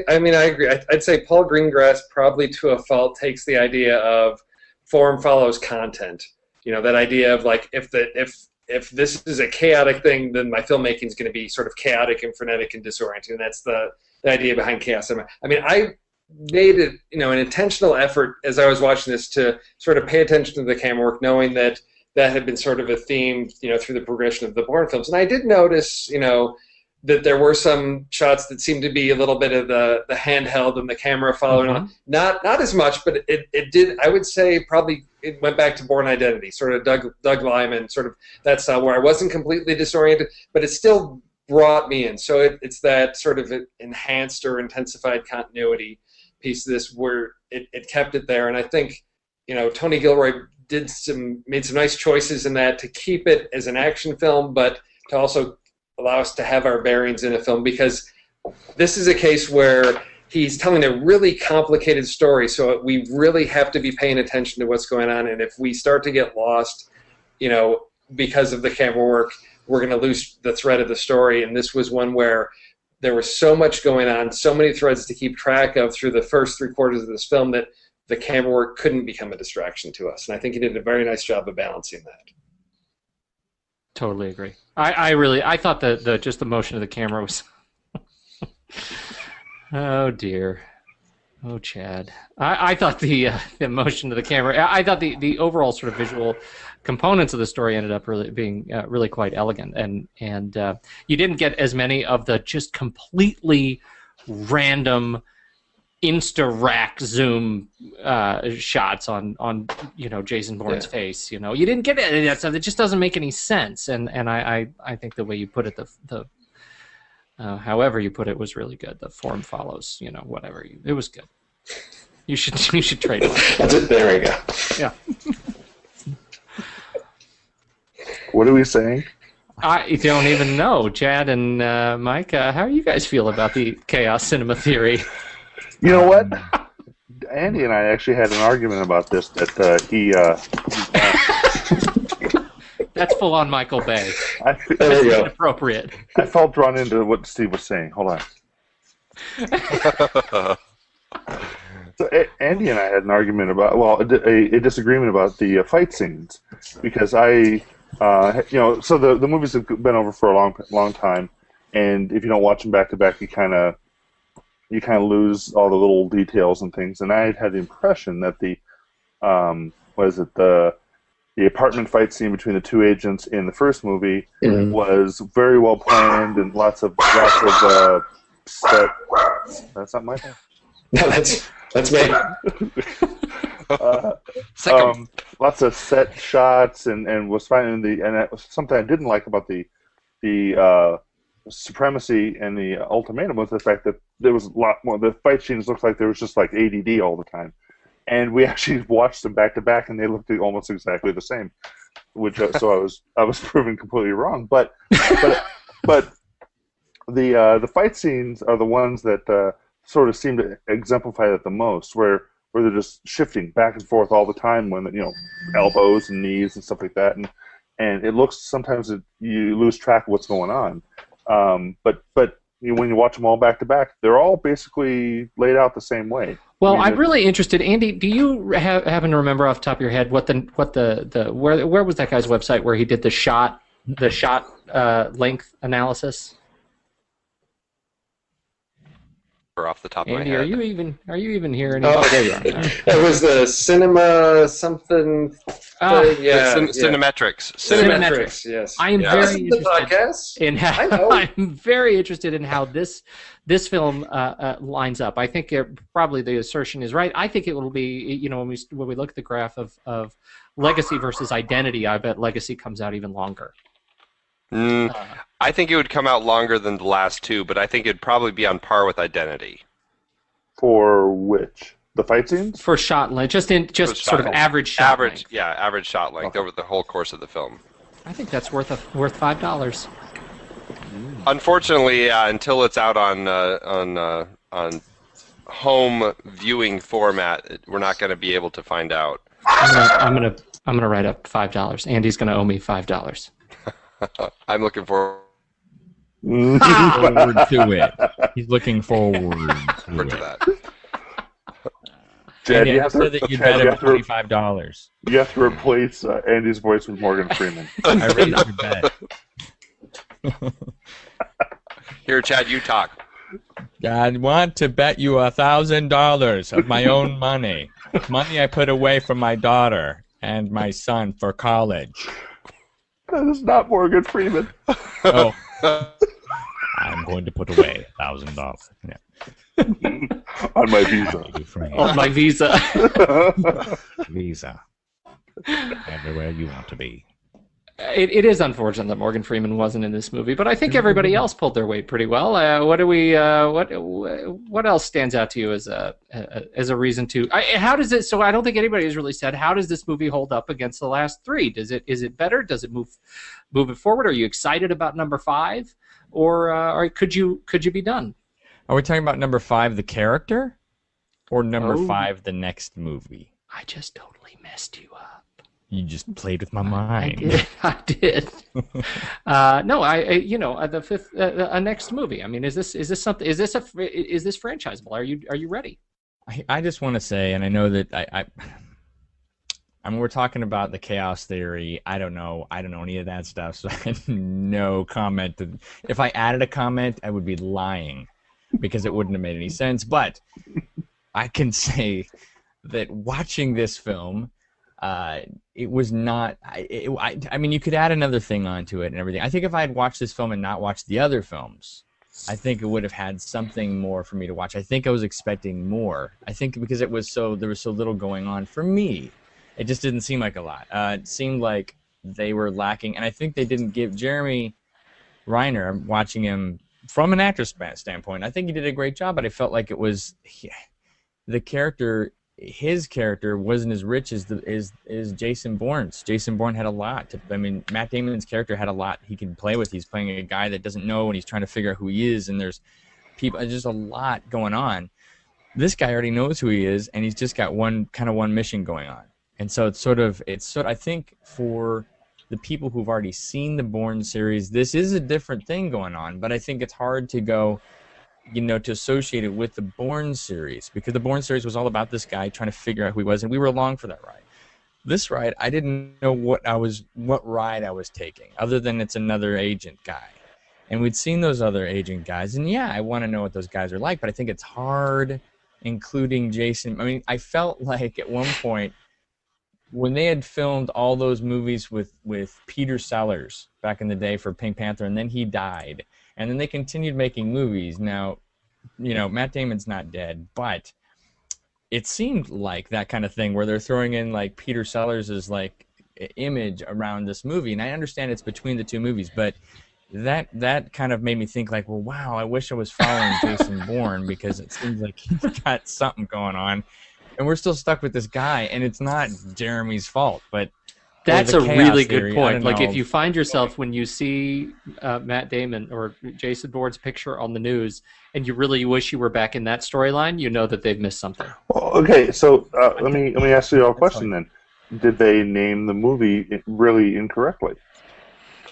C: I mean, I agree. I'd say Paul Greengrass, probably to a fault, takes the idea of form follows content. That idea of like, if this is a chaotic thing, then my filmmaking is going to be sort of chaotic and frenetic and disorienting. And that's the idea behind chaos cinema. I mean, I made it, an intentional effort as I was watching this to sort of pay attention to the camera work, knowing that had been sort of a theme, through the progression of the Bourne films. And I did notice, that there were some shots that seemed to be a little bit of the handheld and the camera following on. Not as much, but it did. I would say probably it went back to Bourne Identity, sort of Doug Liman, sort of that style, where I wasn't completely disoriented, but it still brought me in. So it's that sort of enhanced or intensified continuity piece of this where it kept it there. And I think, Tony Gilroy made some nice choices in that to keep it as an action film, but to also allow us to have our bearings in a film, because this is a case where he's telling a really complicated story, so we really have to be paying attention to what's going on. And if we start to get lost, because of the camera work, we're going to lose the thread of the story. And this was one where there was so much going on, so many threads to keep track of through the first 3/4 of this film, that the camera work couldn't become a distraction to us. And I think he did a very nice job of balancing that.
A: Totally agree. I thought just the motion of the camera was oh dear. Oh, Chadd. I thought the motion of the camera, I thought the overall sort of visual components of the story ended up really being really quite elegant, and you didn't get as many of the just completely random insta-rack zoom shots on Jason Bourne's face. You didn't get any of that stuff. It just doesn't make any sense. And I think the way you put it, however you put it, was really good. The form follows. Whatever. It was good. You should trademark.
C: That's it. There we go.
A: Yeah.
D: What are we saying?
A: I don't even know. Chadd and Mike, how do you guys feel about the chaos cinema theory?
D: You know what? Andy and I actually had an argument about this. That he.
A: That's full on Michael Bay.
C: There you go.
A: Inappropriate.
D: I felt drawn into what Steve was saying. Hold on. So Andy and I had an argument about, a disagreement about the fight scenes, because so the movies have been over for a long time, and if you don't watch them back to back, you kind of lose all the little details and things. And I had the impression that the apartment fight scene between the two agents in the first movie was very well planned, and lots of set. That's not my fault.
C: No, that's me.
D: Lots of set shots, and was finding and something I didn't like about the supremacy and the ultimatum was the fact that there was a lot more. The fight scenes looked like there was just like ADD all the time, and we actually watched them back to back, and they looked almost exactly the same. Which so I was proven completely wrong. But the fight scenes are the ones that sort of seem to exemplify that the most, where they're just shifting back and forth all the time, when elbows and knees and stuff like that, and it looks sometimes you lose track of what's going on. But when you watch them all back to back, they're all basically laid out the same way.
A: Well, I'm really interested, Andy. Do you happen to remember off the top of your head where was that guy's website where he did the shot the shot length analysis?
E: Off the top of
A: Andy,
E: my head.
A: are you even here anymore?
C: Oh,
A: there you are. All right.
C: It was the cinema something.
E: Cinemetrics.
C: Cinemetrics. Yes.
A: I am
C: Yeah.
A: very
C: Listen to the
A: interested
C: podcast.
A: in how
C: I know.
A: I'm very interested in how this film lines up. I think probably the assertion is right. I think it will be, when we look at the graph of legacy versus identity, I bet legacy comes out even longer.
E: I think it would come out longer than the last two, but I think it'd probably be on par with identity.
D: For which? The fight scenes?
A: For shot length, just sort of average shot length.
E: Yeah, average shot length over the whole course of the film.
A: I think that's worth $5.
E: Unfortunately, until it's out on home viewing format, we're not going to be able to find out.
A: I'm gonna write up $5. Andy's gonna owe me $5.
E: I'm looking forward
B: to it. He's looking forward
E: to
B: to
E: that.
D: Chad,
B: Andy, I said that you'd bet him $25.
D: You have to replace Andy's voice with Morgan Freeman.
B: I raised your bet.
E: Here, Chad, you talk.
B: I want to bet you $1,000 of my own money. Money I put away from my daughter and my son for college.
D: That is not Morgan Freeman.
B: Oh. I'm going to put away $1,000. Yeah.
D: On my visa.
A: On my visa.
B: Visa. Everywhere you want to be.
A: It is unfortunate that Morgan Freeman wasn't in this movie, but I think everybody else pulled their weight pretty well. What else stands out to you as a reason to? How does it? So I don't think anybody has really said, how does this movie hold up against the last three? Is it better? Does it move it forward? Are you excited about number 5, or could you be done?
B: Are we talking about number 5, the character, or number 5, the next movie?
A: I just totally messed you up.
B: You just played with my mind.
A: I did. No, the fifth, a next movie. I mean, is this something? Is this franchisable? Are you ready?
B: I just want to say, and I know that I mean, we're talking about the chaos theory. I don't know any of that stuff, so I had no comment. If I added a comment, I would be lying because it wouldn't have made any sense. But I can say that watching this film, it was not. I mean, you could add another thing onto it and everything. I think if I had watched this film and not watched the other films, I think it would have had something more for me to watch. I think I was expecting more. I think because there was so little going on for me, it just didn't seem like a lot. It seemed like they were lacking, and I think they didn't give Jeremy Renner. watching him from an actor's standpoint, I think he did a great job, but I felt like it was the character. His character wasn't as rich as Jason Bourne's. Jason Bourne had a lot. Matt Damon's character had a lot he can play with. He's playing a guy that doesn't know, and he's trying to figure out who he is, and there's just a lot going on. This guy already knows who he is, and he's just got one mission going on. And so it's sort of I think for the people who've already seen the Bourne series, this is a different thing going on, but I think it's hard to go, to associate it with the Bourne series, because the Bourne series was all about this guy trying to figure out who he was, and we were along for that ride. This ride, I didn't know what ride I was taking, other than it's another agent guy. And we'd seen those other agent guys, and yeah, I want to know what those guys are like, but I think it's hard, including Jason. I mean, I felt like at one point, when they had filmed all those movies with Peter Sellers back in the day for Pink Panther, and then he died, and then they continued making movies. Now, Matt Damon's not dead, but it seemed like that kind of thing where they're throwing in like Peter Sellers' like image around this movie. And I understand it's between the two movies, but that kind of made me think like, well, wow, I wish I was following Jason Bourne, because it seems like he's got something going on. And we're still stuck with this guy, and it's not Jeremy's fault, but
A: that's a really good point. Like,
B: know.
A: if you find yourself when you see Matt Damon or Jason Bourne's picture on the news, and you really wish you were back in that storyline, you know that they've missed something.
D: Well, okay, so let me ask you a question then. Did they name the movie really incorrectly?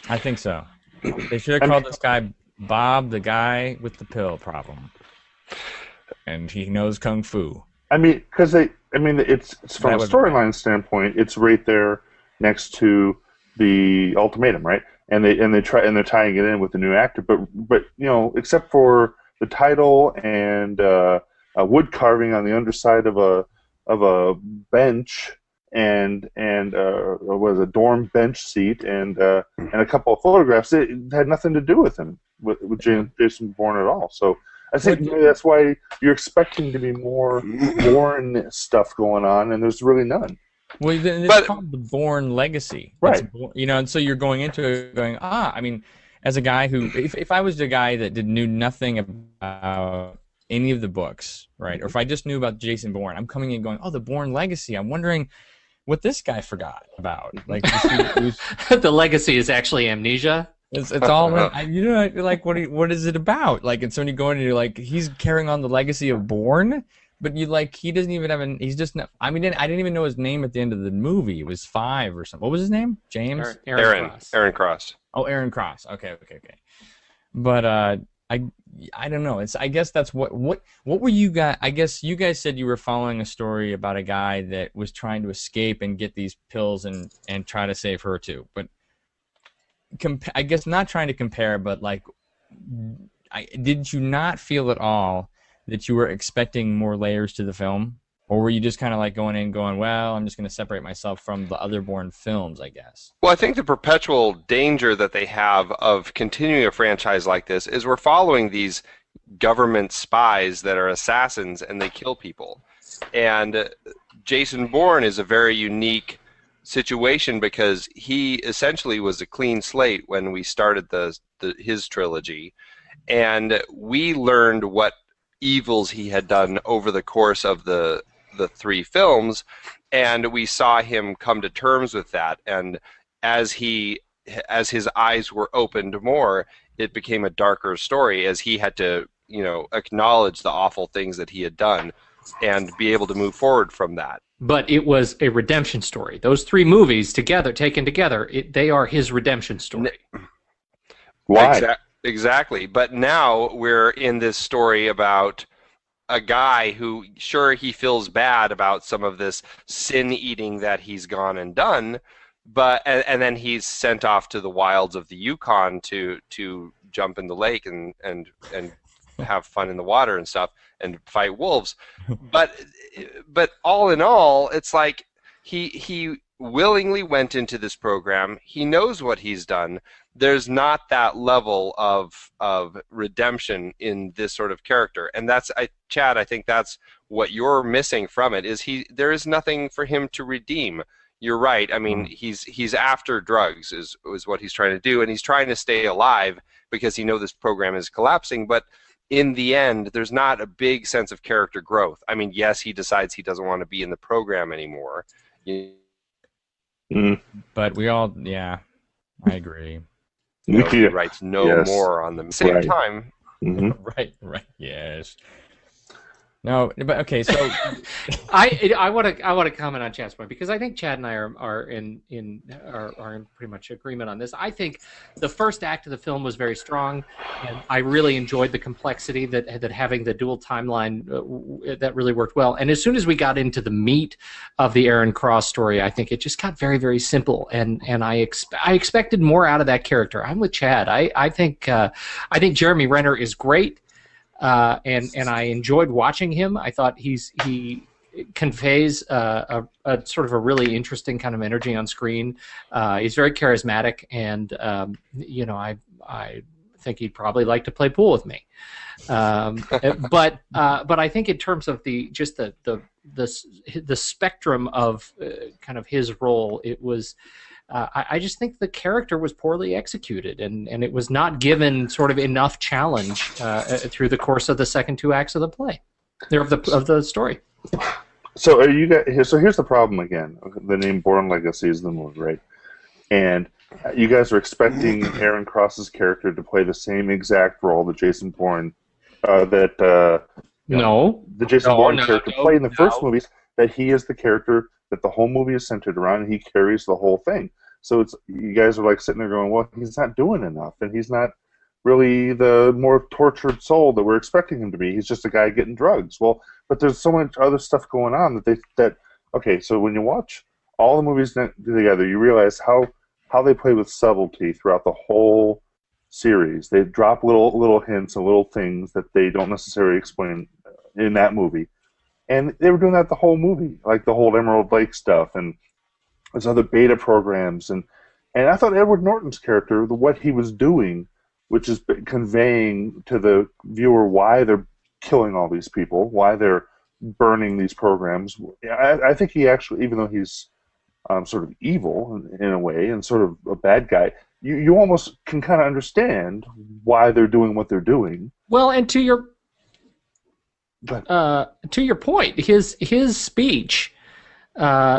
B: I think so. They should have called this guy Bob, the guy with the pill problem, and he knows kung fu. I mean,
D: because it's from a storyline standpoint, it's right there next to the ultimatum, right? and they're tying it in with the new actor, but except for the title and a wood carving on the underside of a bench and was a dorm bench seat and a couple of photographs, it had nothing to do with him with Jason Bourne at all. So I think maybe that's why you're expecting to be more Bourne stuff going on, and there's really none.
B: Well, it's called the Bourne Legacy,
D: right?
B: And so you're going into it going, I mean, as a guy who, if I was the guy that knew nothing about any of the books, right, or if I just knew about Jason Bourne, I'm coming in going, the Bourne Legacy. I'm wondering what this guy forgot about. Like,
A: the legacy is actually amnesia.
B: It's all like what is it about? Like, and so when you go in and you're like, he's carrying on the legacy of Bourne. But he doesn't even have he's just not, I mean, I didn't even know his name at the end of the movie. It was 5 or something. What was his name? James?
A: Aaron Cross.
E: Aaron Cross.
B: Oh, Aaron Cross. Okay. But I don't know. I guess that's what were you guys, I guess you guys said you were following a story about a guy that was trying to escape and get these pills and try to save her too. But I guess not trying to compare, but like, did you not feel at all that you were expecting more layers to the film? Or were you just kind of like going in going, well, I'm just going to separate myself from the other Bourne films, I guess?
E: Well, I think the perpetual danger that they have of continuing a franchise like this is we're following these government spies that are assassins and they kill people. And Jason Bourne is a very unique situation because he essentially was a clean slate when we started his trilogy. And we learned what evils he had done over the course of the 3 films, and we saw him come to terms with that. And as his eyes were opened more, it became a darker story as he had to, acknowledge the awful things that he had done and be able to move forward from that.
A: But it was a redemption story. Those 3 movies taken together, they are his redemption story.
D: Why?
E: Exactly. But now we're in this story about a guy who, sure, he feels bad about some of this sin eating that he's gone and done, but and then he's sent off to the wilds of the Yukon to jump in the lake and have fun in the water and stuff and fight wolves. But all in all, it's like he willingly went into this program. He knows what he's done. There's not that level of redemption in this sort of character, and that's Chadd, I think that's what you're missing from it. There is nothing for him to redeem. You're right. I mean, he's after drugs is what he's trying to do, and he's trying to stay alive because he knows this program is collapsing. But in the end, there's not a big sense of character growth. I mean, yes, he decides he doesn't want to be in the program anymore.
B: But we all, I agree.
E: He writes more on the same time.
D: Mm-hmm.
B: Right, yes. No, but okay, so
A: I want to comment on Chadd's point because I think Chadd and I are in pretty much agreement on this. I think the first act of the film was very strong, and I really enjoyed the complexity that having the dual timeline that really worked well. And as soon as we got into the meat of the Aaron Cross story, I think it just got very, very simple, and I expected more out of that character. I'm with Chadd. I think Jeremy Renner is great. And I enjoyed watching him. I thought he conveys a sort of a really interesting kind of energy on screen. He's very charismatic, and I think he'd probably like to play pool with me. But I think in terms of the spectrum of kind of his role, it was. I just think the character was poorly executed, and it was not given sort of enough challenge through the course of the second 2 acts of the play, of the story.
D: So are you guys? So here's the problem again. The name Bourne Legacy is the movie, right? And you guys are expecting Aaron Cross's character to play the same exact role that Jason Bourne, the Jason Bourne character played in the first movies. That he is the character that the whole movie is centered around, and he carries the whole thing. So you guys are like sitting there going, well, he's not doing enough, and he's not really the more tortured soul that we're expecting him to be. He's just a guy getting drugs. Well, but there's so much other stuff going on okay, so when you watch all the movies together, you realize how how they play with subtlety throughout the whole series. They drop little hints and little things that they don't necessarily explain in that movie. And they were doing that the whole movie, like the whole Emerald Lake stuff and there's other beta programs. And I thought Edward Norton's character, what he was doing, which is conveying to the viewer why they're killing all these people, why they're burning these programs. I think he actually, even though he's sort of evil in a way and sort of a bad guy, you almost can kind of understand why they're doing what they're doing.
A: Well, and to your point, his speech,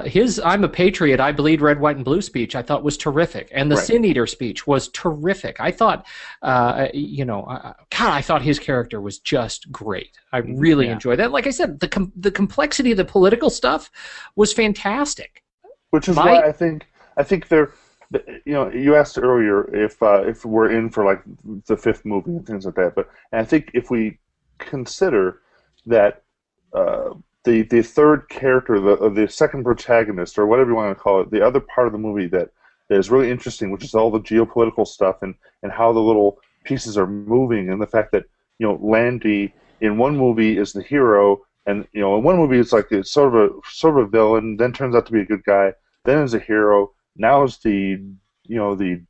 A: his "I'm a patriot, I bleed red, white, and blue" speech, I thought was terrific, and the Sin Eater speech was terrific. I thought, God, I thought his character was just great. I really enjoyed that. Like I said, the complexity of the political stuff was fantastic.
D: Which is why I think they're, you asked earlier if we're in for like the fifth movie and things like that, and I think if we consider that the third character, the second protagonist, or whatever you want to call it, the other part of the movie that is really interesting, which is all the geopolitical stuff and how the little pieces are moving, and the fact that Landy in one movie is the hero, and in one movie it's like it's sort of a villain, then turns out to be a good guy, then is a hero, now is the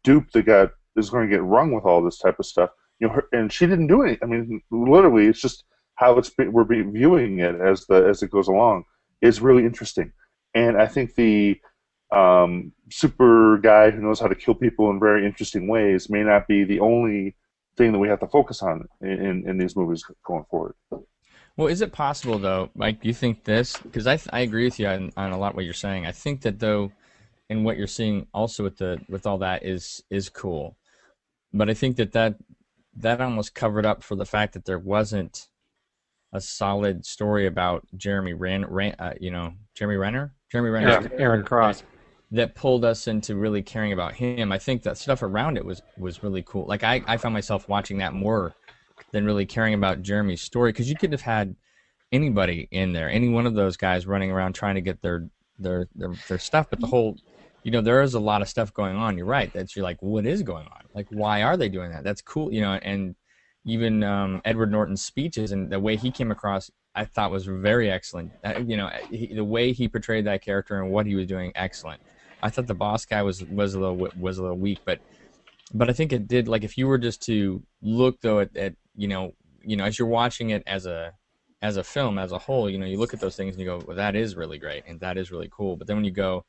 D: dupe that is going to get rung with all this type of stuff. And she didn't do anything. I mean, literally, it's just how we're viewing it as it goes along is really interesting. And I think the super guy who knows how to kill people in very interesting ways may not be the only thing that we have to focus on in these movies going forward.
B: Well, is it possible, though, Mike, do you think this, because I agree with you on a lot of what you're saying. I think that, though, and what you're seeing also with all that is cool. But I think that almost covered up for the fact that there wasn't a solid story about Jeremy Renner,
A: Aaron Cross,
B: that pulled us into really caring about him. I think that stuff around it was really cool. Like I found myself watching that more than really caring about Jeremy's story, because you could have had anybody in there, any one of those guys running around trying to get their stuff, but the whole, there is a lot of stuff going on. You're right. You're like, what is going on? Like, why are they doing that? That's cool, and even Edward Norton's speeches and the way he came across, I thought was very excellent. The way he portrayed that character and what he was doing, excellent. I thought the boss guy was a little weak, but I think it did. Like, if you were just to look though at as you're watching it as a film as a whole, you look at those things and you go, well, that is really great and that is really cool. But then when you go,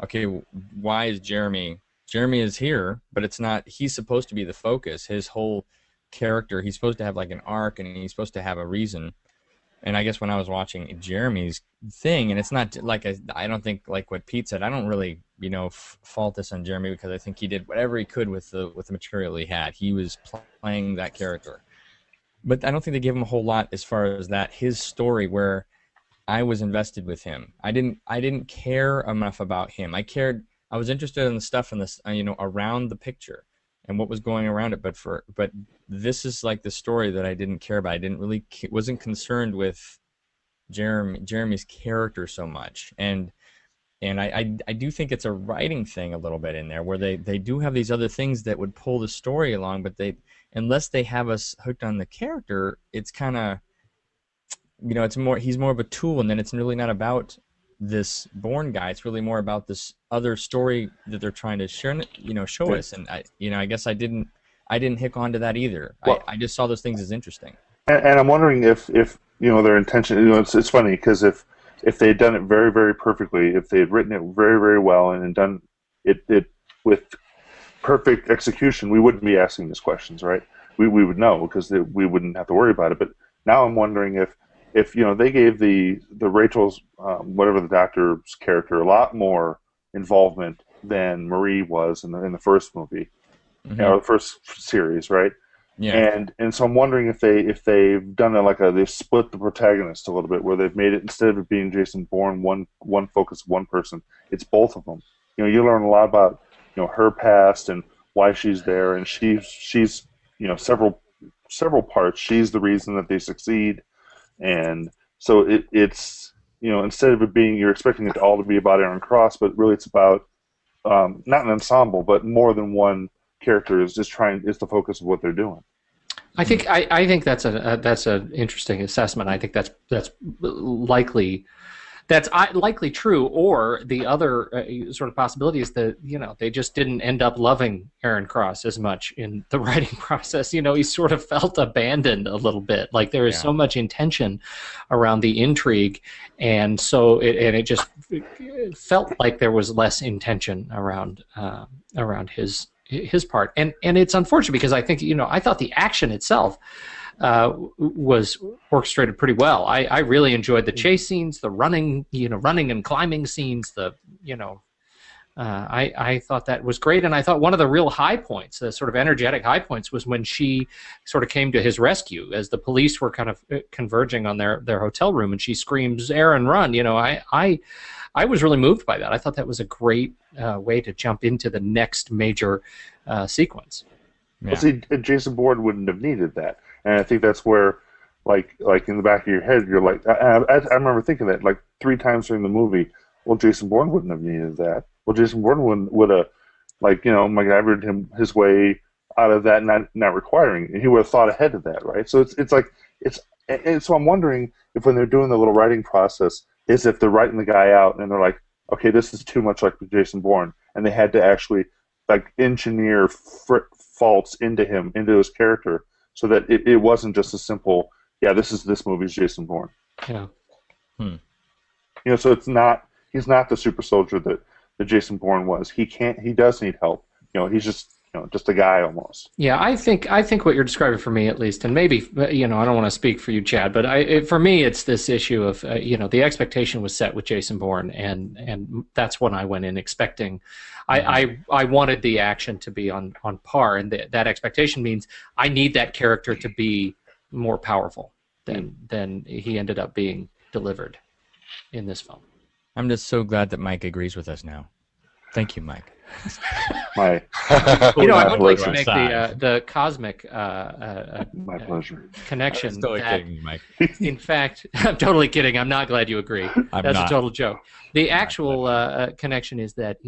B: okay, why is Jeremy is here, but it's not. He's supposed to be the focus. His whole character, he's supposed to have like an arc and he's supposed to have a reason. And I guess when I was watching Jeremy's thing, and it's not like I don't think, like what Pete said, I don't really fault this on Jeremy, because I think he did whatever he could with the material he had. He was playing that character, but I don't think they gave him a whole lot as far as that his story where I was invested with him. I didn't care enough about him. I was interested in the stuff in this around the picture and what was going around it, but this is like the story that I didn't care about. I wasn't concerned with Jeremy's character so much, and I do think it's a writing thing a little bit in there, where they do have these other things that would pull the story along, but unless they have us hooked on the character, it's kind of he's more of a tool, and then it's really not about this Bourne guy. It's really more about this other story that they're trying to share, show us. And I guess I didn't hook onto that either. Well, I just saw those things as interesting.
D: And I'm wondering if their intention. It's funny, because if they had done it very, very perfectly, if they had written it very, very well and done it with perfect execution, we wouldn't be asking these questions, right? We would know, because we wouldn't have to worry about it. But now I'm wondering if they gave the Rachel's whatever the doctor's character a lot more involvement than Marie was in the first movie, or the first series, right?
B: Yeah.
D: And so I'm wondering if they've done it they've split the protagonist a little bit, where they've made it, instead of it being Jason Bourne, one focus, one person, it's both of them. You learn a lot about her past and why she's there, and she's several parts. She's the reason that they succeed. And so it's instead of it being, you're expecting it all to be about Aaron Cross, but really it's about not an ensemble, but more than one character is the focus of what they're doing.
A: I think that's an interesting assessment. I think that's likely true. Or the other sort of possibility is that they just didn't end up loving Aaron Cross as much in the writing process. He sort of felt abandoned a little bit. Like there is so much intention around the intrigue, and so it just felt like there was less intention around his part, and it's unfortunate because I think I thought the action itself was orchestrated pretty well. I really enjoyed the chase scenes, the running and climbing scenes. I thought that was great, and I thought one of the real high points, the sort of energetic high points, was when she sort of came to his rescue as the police were kind of converging on their hotel room, and she screams, "Aaron, run!" I was really moved by that. I thought that was a great way to jump into the next major sequence.
D: Yeah. Well, see, Jason Bourne wouldn't have needed that, and I think that's where, like in the back of your head, you're like, I remember thinking that like 3 times during the movie. Well, Jason Bourne wouldn't have needed that. Well, Jason Bourne would have, MacGyvered him his way out of that, not requiring it. He would have thought ahead of that, right? So so I'm wondering if when they're doing the little writing process, is if they're writing the guy out and they're like, okay, this is too much like Jason Bourne, and they had to actually like engineer faults into his character, so that it wasn't just a simple, this movie's Jason Bourne.
A: Yeah.
D: So he's not the super soldier that Jason Bourne was. He does need help. He's just a guy almost.
A: Yeah, I think what you're describing, for me at least, and maybe I don't want to speak for you, Chadd, but for me it's this issue of the expectation was set with Jason Bourne, and that's what I went in expecting. I wanted the action to be on par, and that expectation means I need that character to be more powerful than he ended up being delivered in this film.
B: I'm just so glad that Mike agrees with us now. Thank you, Mike.
D: I
A: would like to make the cosmic
D: my pleasure
A: connection.
B: I'm totally kidding you, Mike.
A: In fact, I'm totally kidding. I'm not glad you agree. That's a total joke. The actual connection is that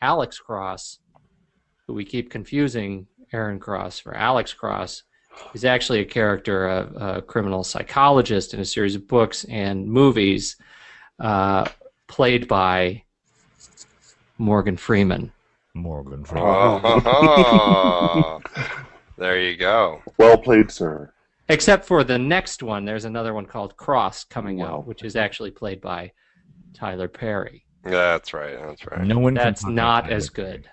A: Alex Cross, who we keep confusing Aaron Cross for Alex Cross, is actually a character, a criminal psychologist in a series of books and movies, played by Morgan Freeman.
E: Oh, there you go.
D: Well played, sir.
A: Except for the next one, there's another one called Cross coming out, which is actually played by Tyler Perry.
E: That's right.
B: No one.
A: That's not as good.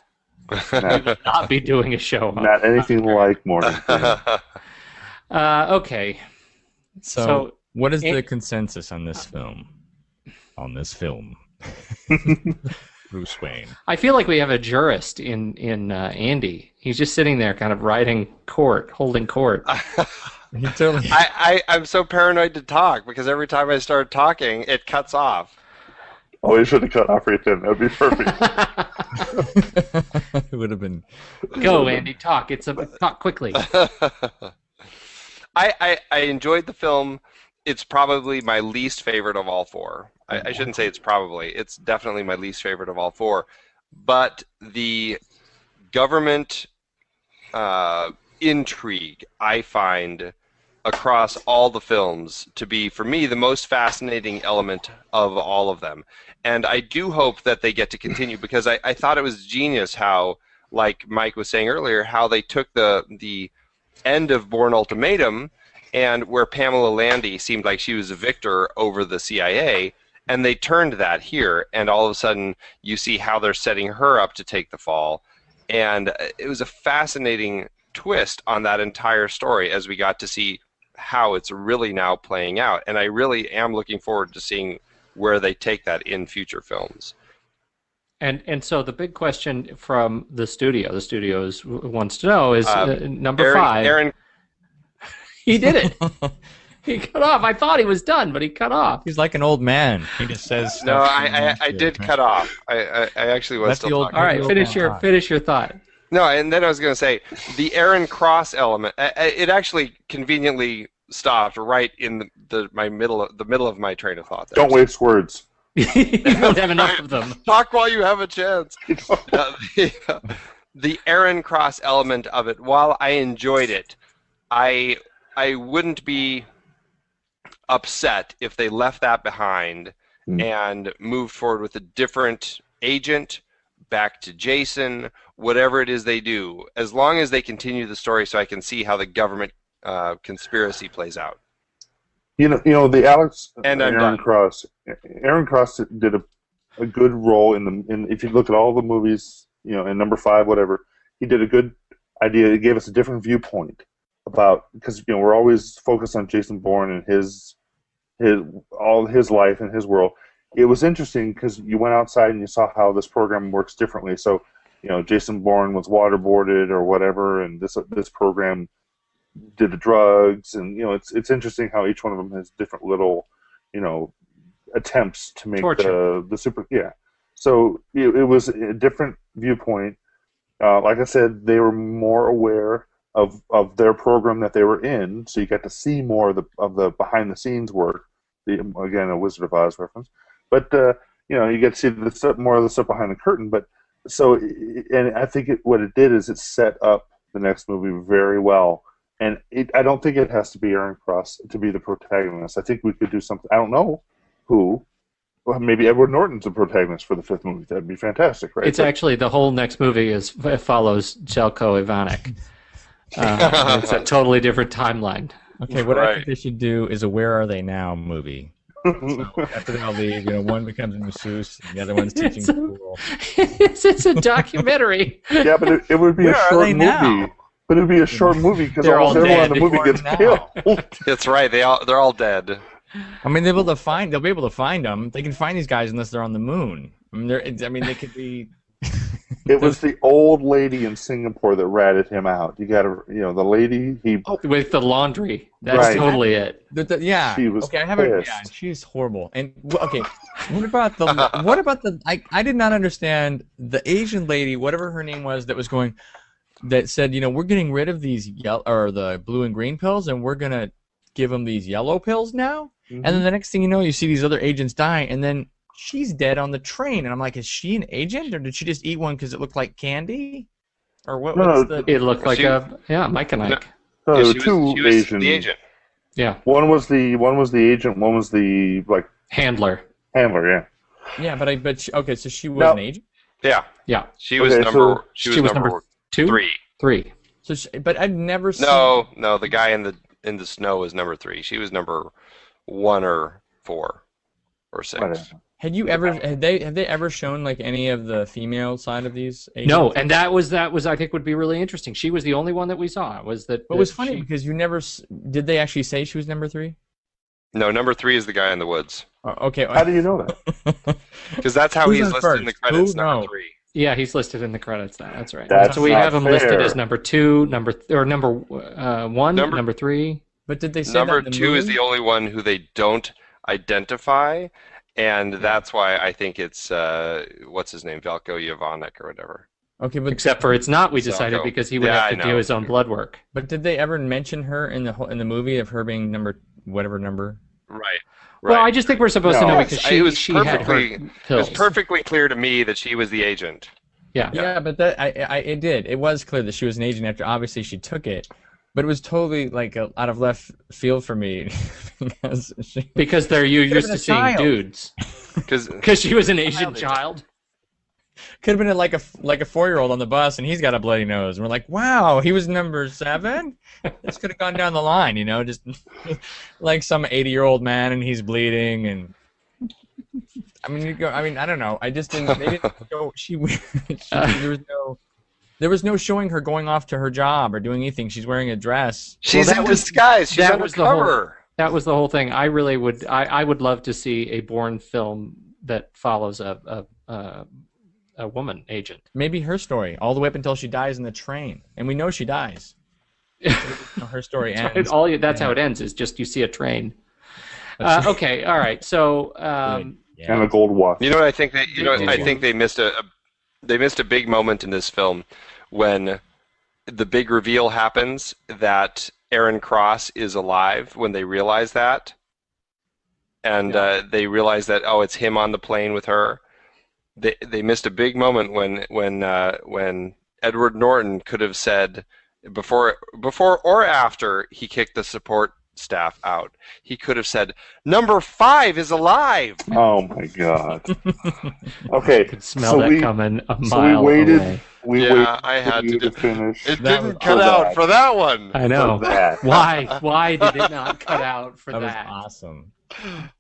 A: We will not be doing a show on
D: not anything like Morgan Freeman.
A: Okay.
B: So what is the consensus on this film? Bruce Wayne.
A: I feel like we have a jurist in Andy. He's just sitting there, kind of holding court.
E: I'm so paranoid to talk because every time I start talking, it cuts off.
D: Oh, you should have cut off right then. That would be perfect.
B: It would have been.
A: Go, Andy. Talk. Talk quickly.
E: I enjoyed the film. It's probably my least favorite of all 4. I shouldn't say it's probably. It's definitely my least favorite of all 4. But the government intrigue, I find, across all the films to be, for me, the most fascinating element of all of them. And I do hope that they get to continue, because I thought it was genius how, like Mike was saying earlier, how they took the end of Bourne Ultimatum, and where Pamela Landy seemed like she was a victor over the CIA, and they turned that here, and all of a sudden you see how they're setting her up to take the fall. And it was a fascinating twist on that entire story as we got to see how it's really now playing out. And I really am looking forward to seeing where they take that in future films.
A: And so the big question from the studio wants to know is number 5.
E: Aaron.
A: He did it. He cut off. I thought he was done, but he cut off.
B: He's like an old man. He just says.
E: No, I did cut off. I actually was still talking.
A: All right, finish your thought.
E: No, and then I was going to say the Aaron Cross element. It actually conveniently stopped right in the middle of my train of thought. There.
D: Don't waste words.
A: You don't have enough of them.
E: Talk while you have a chance. The Aaron Cross element of it, while I enjoyed it, I wouldn't be upset if they left that behind and moved forward with a different agent, back to Jason, whatever it is they do, as long as they continue the story so I can see how the government conspiracy plays out.
D: You know, the Alex
E: And I'm
D: Aaron
E: done.
D: Cross. Aaron Cross did a good role in if you look at all the movies, you know, in number 5, whatever, he did a good idea. He gave us a different viewpoint about, because you know we're always focused on Jason Bourne and his all his life and his world. It was interesting because you went outside and you saw how this program works differently. So, you know, Jason Bourne was waterboarded or whatever, and this program did the drugs, and you know, it's interesting how each one of them has different little, you know, attempts to make the super. Yeah, so it was a different viewpoint. Like I said, they were more aware of their program that they were in, so you got to see more of the behind the scenes work. Again, a Wizard of Oz reference, but you know, you get to see the stuff, more of the stuff behind the curtain. But so, and I think what it did is it set up the next movie very well. And I don't think it has to be Aaron Cross to be the protagonist. I think we could do something. I don't know who. Well, maybe Edward Norton's the protagonist for the 5th movie. That'd be fantastic, right?
A: It's actually the whole next movie follows Jelko Ivanek. It's a totally different timeline.
B: Okay, what I think they should do is a Where Are They Now movie. So after they all leave, you know, one becomes a masseuse, and the other one's teaching school.
A: It's a documentary.
D: Yeah, but it would be a short movie.
B: Now?
D: But it would be a short movie because
A: They're all
D: almost everyone in the movie
B: dead
D: gets
B: now.
D: killed.
E: That's right. They're all dead.
B: I mean, they'll be able to find them. They can find these guys unless they're on the moon. I mean, they could be.
D: It was the old lady in Singapore that ratted him out. You got to, you know, the lady
A: With the laundry. That's
D: Right.
A: totally it.
B: Yeah.
D: She was
B: okay, I haven't.
D: pissed.
B: Yeah, she's horrible. And okay, what about the? I did not understand the Asian lady, whatever her name was, that was going. That said, you know, we're getting rid of these the blue and green pills, and we're gonna give them these yellow pills now.
D: Mm-hmm.
B: And then the next thing you know, you see these other agents die, and then she's dead on the train. And I'm like, is she an agent, or did she just eat one because it looked like candy, or what?
D: No,
A: It looked like Mike and Ike.
D: No, there were
E: she
D: two
E: was
D: Asian.
E: the agent.
A: Yeah,
D: One was the agent. One was the
A: handler.
D: handler. Yeah.
B: Yeah, okay, so she was
D: No.
B: an agent.
E: Yeah.
A: Yeah,
E: She was
D: Okay,
E: number.
D: so
E: She was number
A: 2,
E: 3.
A: 3.
B: So, but I've never seen.
E: No, the guy in the snow was number 3. She was number 1 or 4 or 6.
D: Whatever.
B: Have they ever shown like any of the female side of these agents?
A: No, and that was I think would be really interesting. She was the only one that we saw. Was that?
B: But it was funny because you never did. They actually say she was number 3.
E: No, number 3 is the guy in the woods.
B: Okay.
D: How do you know that?
E: Because that's how
B: Who's
E: he's
B: on
E: listed in the
B: first?
E: credits.
B: Who?
E: Number
B: No.
E: 3.
A: Yeah, he's listed in the credits. That's right.
D: That's
A: so we
D: not
A: have him listed
D: fair.
A: as number 2, number 1, number 3.
B: But did they say
E: Number
B: that in the
E: 2 is
B: movie?
E: the only one who they don't identify, and that's why I think it's what's his name, Velko Jovanek or whatever.
B: Okay, but
A: Except for it's not. We decided
E: Zelko.
A: because he would
E: Yeah,
A: have to
E: I
A: do
E: know.
A: his own blood work.
B: did they ever mention her in the movie of her being whatever number?
E: Right.
A: Well,
E: Right.
A: I just think we're supposed to know
D: Yes,
A: because
E: it was
A: she had her
E: perfectly- It
A: pills.
E: was perfectly clear to me that she was the agent.
A: Yeah.
B: Yeah, but it did. It was clear that she was an agent after obviously she took it, but it was totally like out of left field for me
A: Because they're used
B: been
A: to
B: a
A: seeing
B: child.
A: dudes.
E: Because
A: Because she was an Asian child.
B: could have been like a 4-year-old on the bus and he's got a bloody nose. And we're like, wow, he was number 7. This could have gone down the line, you know, just like some 80-year-old man and he's bleeding and. I mean, I don't know. I just didn't. They didn't show there was no showing her going off to her job or doing anything. She's wearing a dress.
E: she's
A: that
E: in
A: was-
E: disguise. She's
A: that was the whole-
E: undercover.
A: That was the whole thing. I really would. I would love to see a Bourne film that follows a woman agent.
B: Maybe her story, all the way up until she dies in the train, and we know she dies. Her story ends.
A: That's how it ends. Is just you see a train. Okay. All right. So.
B: Yeah.
D: And a gold watch.
E: You know what I think? I think they missed a big moment in this film when the big reveal happens that Aaron Cross is alive. When they realize that, and they realize that it's him on the plane with her. They missed a big moment when Edward Norton could have said before or after he kicked the support staff out, he could have said, "Number 5 is alive."
D: Oh my God. Okay,
A: I could smell that coming a mile away.
D: We waited
E: I had
D: to finish.
E: It didn't cut out for that one.
A: I know.
D: That.
A: Why did it not cut out for that?
B: That was awesome.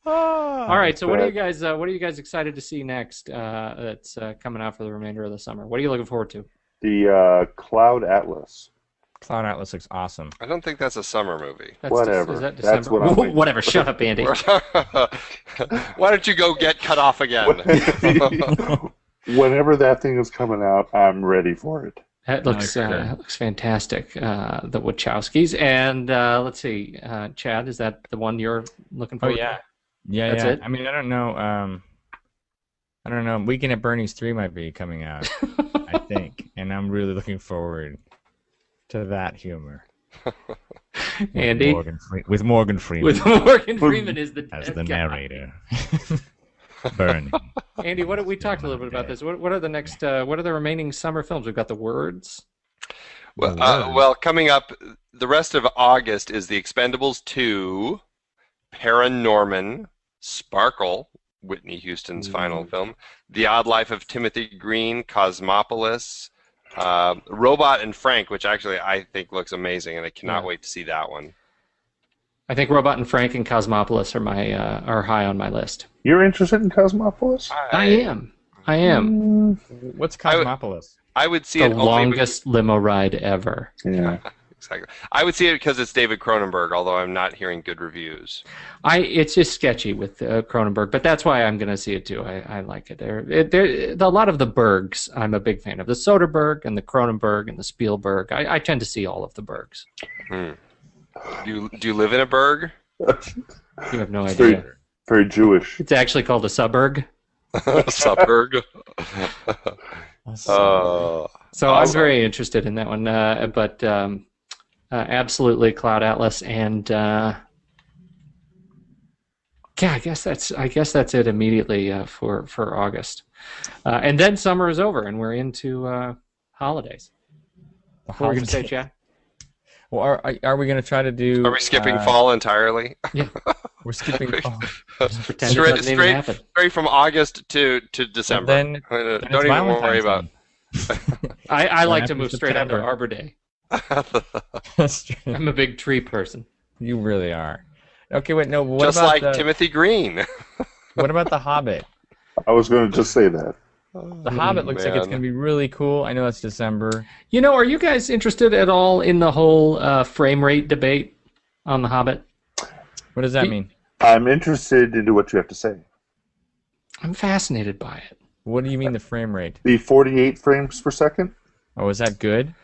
A: All right, so what are you guys excited to see next? That's coming out for the remainder of the summer. What are you looking forward to?
D: The Cloud Atlas.
B: Cloud Atlas looks awesome.
E: I don't think that's a summer movie.
D: Whatever.
A: Is that December?
D: That's what I'm waiting
A: Whatever. Shut up, Andy.
E: Why don't you go get cut off again?
D: Whenever that thing is coming out, I'm ready for it.
A: That looks fantastic. The Wachowskis, and let's see, Chadd, is that the one you're looking for?
B: Oh yeah,
A: That's it?
B: I mean, I don't know. Weekend at Bernie's 3 might be coming out, I think, and I'm really looking forward to that humor.
A: Andy?
B: With Morgan Freeman.
A: With Morgan Freeman as the
B: narrator. Bernie.
A: Andy, we talked a little bit about this. What are the next? What are the remaining summer films? We've got The Words.
E: Well, coming up, the rest of August is The Expendables 2, Paranorman, Sparkle, Whitney Houston's final film, The Odd Life of Timothy Green, Cosmopolis, Robot and Frank, which actually I think looks amazing, and I cannot wait to see that one.
A: I think Robot and Frank and Cosmopolis are high on my list.
D: You're interested in Cosmopolis?
A: I am.
B: What's Cosmopolis?
E: I would see
A: the
E: it
A: longest limo ride ever.
D: Yeah.
E: Exactly. I would see it because it's David Cronenberg, although I'm not hearing good reviews.
A: It's just sketchy with Cronenberg, but that's why I'm going to see it too. I like it. A lot of the Bergs I'm a big fan of. The Soderbergh and the Cronenberg and the Spielberg. I tend to see all of the Bergs.
E: Do you live in a Berg?
A: You have no idea.
D: Very Jewish.
A: It's actually called a suburb.
E: Suburb.
A: So I'm very interested in that one, but absolutely Cloud Atlas, and I guess that's it immediately for August, and then summer is over and we're into holidays. What were we going to say, Chad?
B: Well, are we going to try to do?
E: Are we skipping fall entirely?
A: Yeah,
B: we're skipping fall.
A: Pretend it doesn't even happen.
E: Straight from August to December.
B: Then
E: don't even worry about.
A: I like to move straight on to Arbor Day.
B: That's true.
A: I'm a big tree person.
B: You really are. Okay, wait, no. What
E: Just
B: about
E: like Timothy Green.
B: What about The Hobbit?
D: I was going to just say that.
B: The Hobbit looks like it's going to be really cool. I know it's December.
A: Are you guys interested at all in the whole frame rate debate on The Hobbit?
B: What does that mean?
D: I'm interested into what you have to say.
A: I'm fascinated by it.
B: What do you mean the frame rate?
D: The 48 frames per second?
B: Oh, is that good?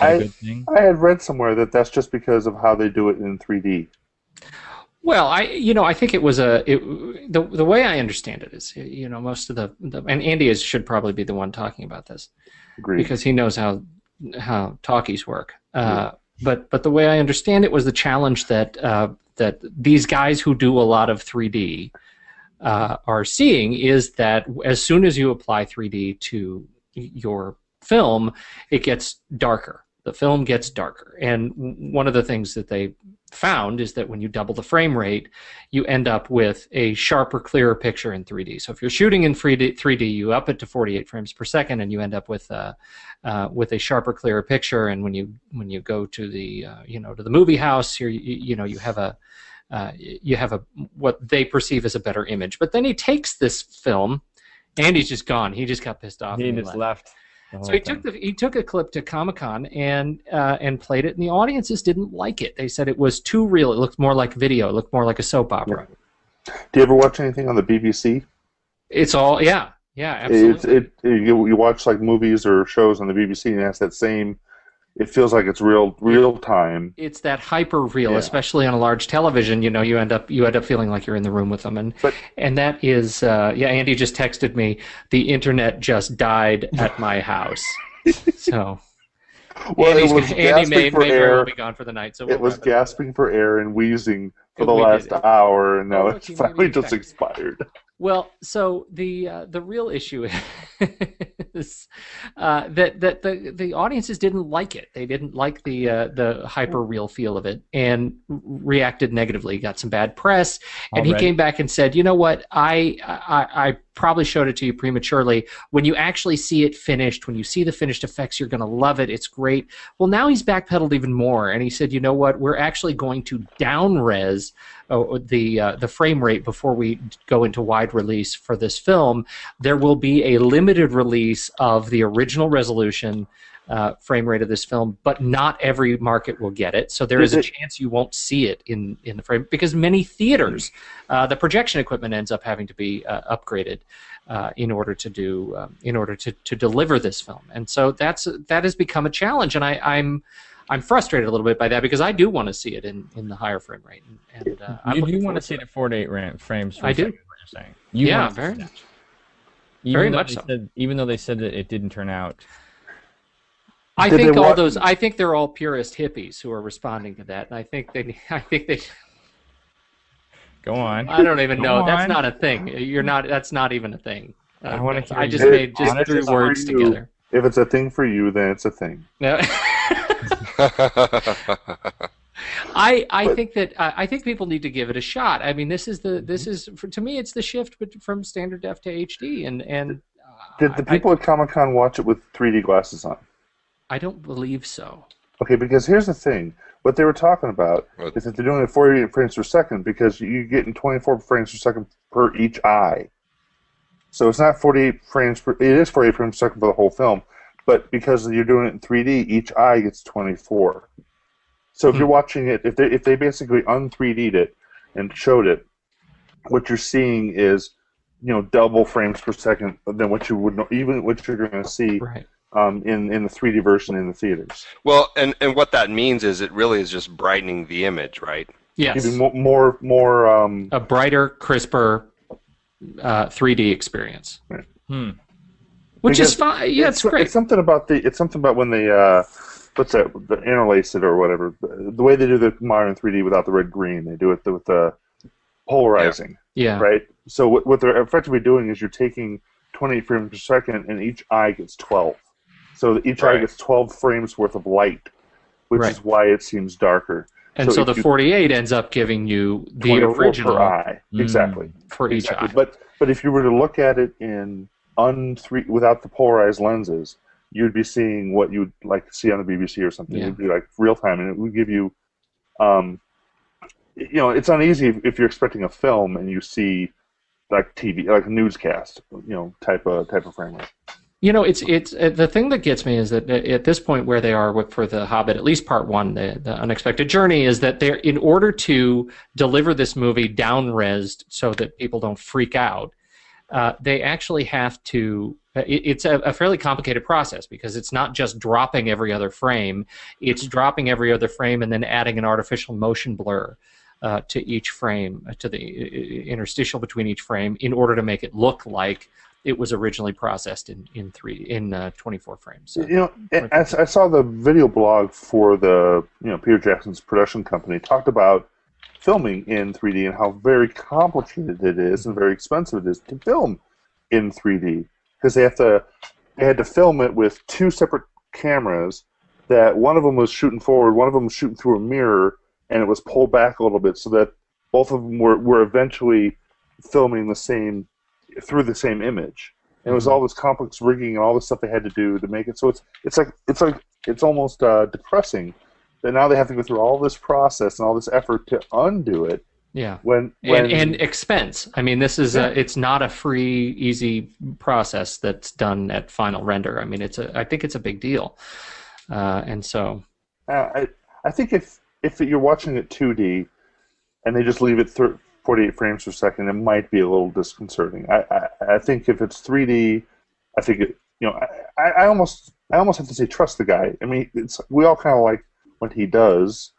D: I
B: good thing?
D: had read somewhere that that's just because of how they do it in 3D.
A: Well, I think it was the way I understand it is, most of the and Andy should probably be the one talking about this.
D: Agreed.
A: Because he knows how talkies work. But the way I understand it was the challenge that these guys who do a lot of 3D are seeing is that as soon as you apply 3D to your film, it gets darker. The film gets darker. And one of the things that they found is that when you double the frame rate, you end up with a sharper, clearer picture in 3D. So if you're shooting in 3D, you up it to 48 frames per second, and you end up with a sharper, clearer picture. And when you go to the to the movie house, you have a what they perceive as a better image. But then he takes this film, and he's just gone. He just got pissed off.
B: He just left.
A: So he took a clip to Comic-Con and played it, and the audiences didn't like it. They said it was too real. It looked more like video. It looked more like a soap opera.
D: Do you ever watch anything on the BBC?
A: It's all absolutely.
D: You watch like movies or shows on the BBC, and it has that same. It feels like it's real time.
A: It's that hyper real, especially on a large television. You end up feeling like you're in the room with them, and that is Andy just texted me. The internet just died at my house. So,
D: well,
A: Andy may very well be gone for the night. So
D: it was gasping for air and wheezing for the last hour, and now it's
A: look,
D: finally just expired.
A: Well, so the real issue is that the audiences didn't like it. They didn't like the hyper real feel of it and reacted negatively. Got some bad press, and he came back and said, "You know what? I probably showed it to you prematurely. When you actually see it finished, when you see the finished effects, you're going to love it. It's great." Well, now he's backpedaled even more, and he said, "You know what? We're actually going to down-res the frame rate before we go into wide release for this film. There will be a limited release of the original resolution frame rate of this film, but not every market will get it. So there is a chance you won't see it in the frame, because many theaters, the projection equipment ends up having to be upgraded in order to deliver this film. And so that has become a challenge, and I'm frustrated a little bit by that, because I do want to see it in the higher frame rate. And
B: you do want to see it at 48 frames per
A: I
B: second,
A: do.
B: what you're saying.
A: Yeah, very much. Very much so.
B: Even though they said that it didn't turn out.
A: I think they're all purist hippies who are responding to that, and I think they.
B: Go on.
A: I don't even know. That's not a thing. That's not even a thing. I just threw words together.
D: If it's a thing for you, then it's a thing.
A: I think people need to give it a shot. I mean, to me, it's the shift from standard def to HD. And
D: did the people at Comic-Con watch it with 3D glasses on?
A: I don't believe so.
D: Okay, because here's the thing. What they were talking about is that they're doing it 48 frames per second because you're getting 24 frames per second per each eye. So it's not 48 frames per... It is 48 frames per second for the whole film, but because you're doing it in 3D, each eye gets 24. So if you're watching it, if they basically un-3D'd it and showed it, what you're seeing is, double frames per second than what you would even what you're going to see in the 3D version in the theaters.
E: Well, and what that means is it really is just brightening the image, right?
A: Yes.
D: Even more
A: a brighter, crisper 3D experience.
D: Right.
A: Which is fine. Yeah, it's great.
D: It's something about when they the interlace it or whatever. The way they do the modern 3D without the red green, they do it with the polarizing.
A: Yeah.
D: Right. So what they're effectively doing is you're taking 28 frames per second, and each eye gets 12. So each eye gets 12 frames worth of light, which is why it seems darker.
A: And so the 48 ends up giving you the original
D: per eye. Exactly.
A: For each eye.
D: But if you were to look at it in without the polarized lenses, you'd be seeing what you'd like to see on the BBC or something. It'd be like real time, and it would give you, it's uneasy if you're expecting a film and you see like TV, like a newscast, type of frame rate.
A: It's the thing that gets me is that at this point where they are for the Hobbit, at least part one, the Unexpected Journey, is that they're, in order to deliver this movie down-resed so that people don't freak out, they actually have to. It's a fairly complicated process, because it's not just dropping every other frame; it's dropping every other frame and then adding an artificial motion blur to each frame, to the interstitial between each frame, in order to make it look like it was originally processed in 24 frames. So,
D: I saw the video blog for the Peter Jackson's production company talked about filming in 3D and how very complicated it is and very expensive it is to film in 3D, because they had to film it with two separate cameras. That one of them was shooting forward, one of them was shooting through a mirror, and it was pulled back a little bit so that both of them were eventually filming through the same image. And it was all this complex rigging and all this stuff they had to do to make it. So it's almost depressing that now they have to go through all this process and all this effort to undo it.
A: Yeah.
D: And
A: expense. I mean, this is it's not a free, easy process that's done at final render. I mean, I think it's a big deal. And so
D: I think if you're watching it 2D and they just leave it 48 frames per second, it might be a little disconcerting. I think if it's 3D, I think I almost have to say trust the guy. I mean, we all kind of like what he does.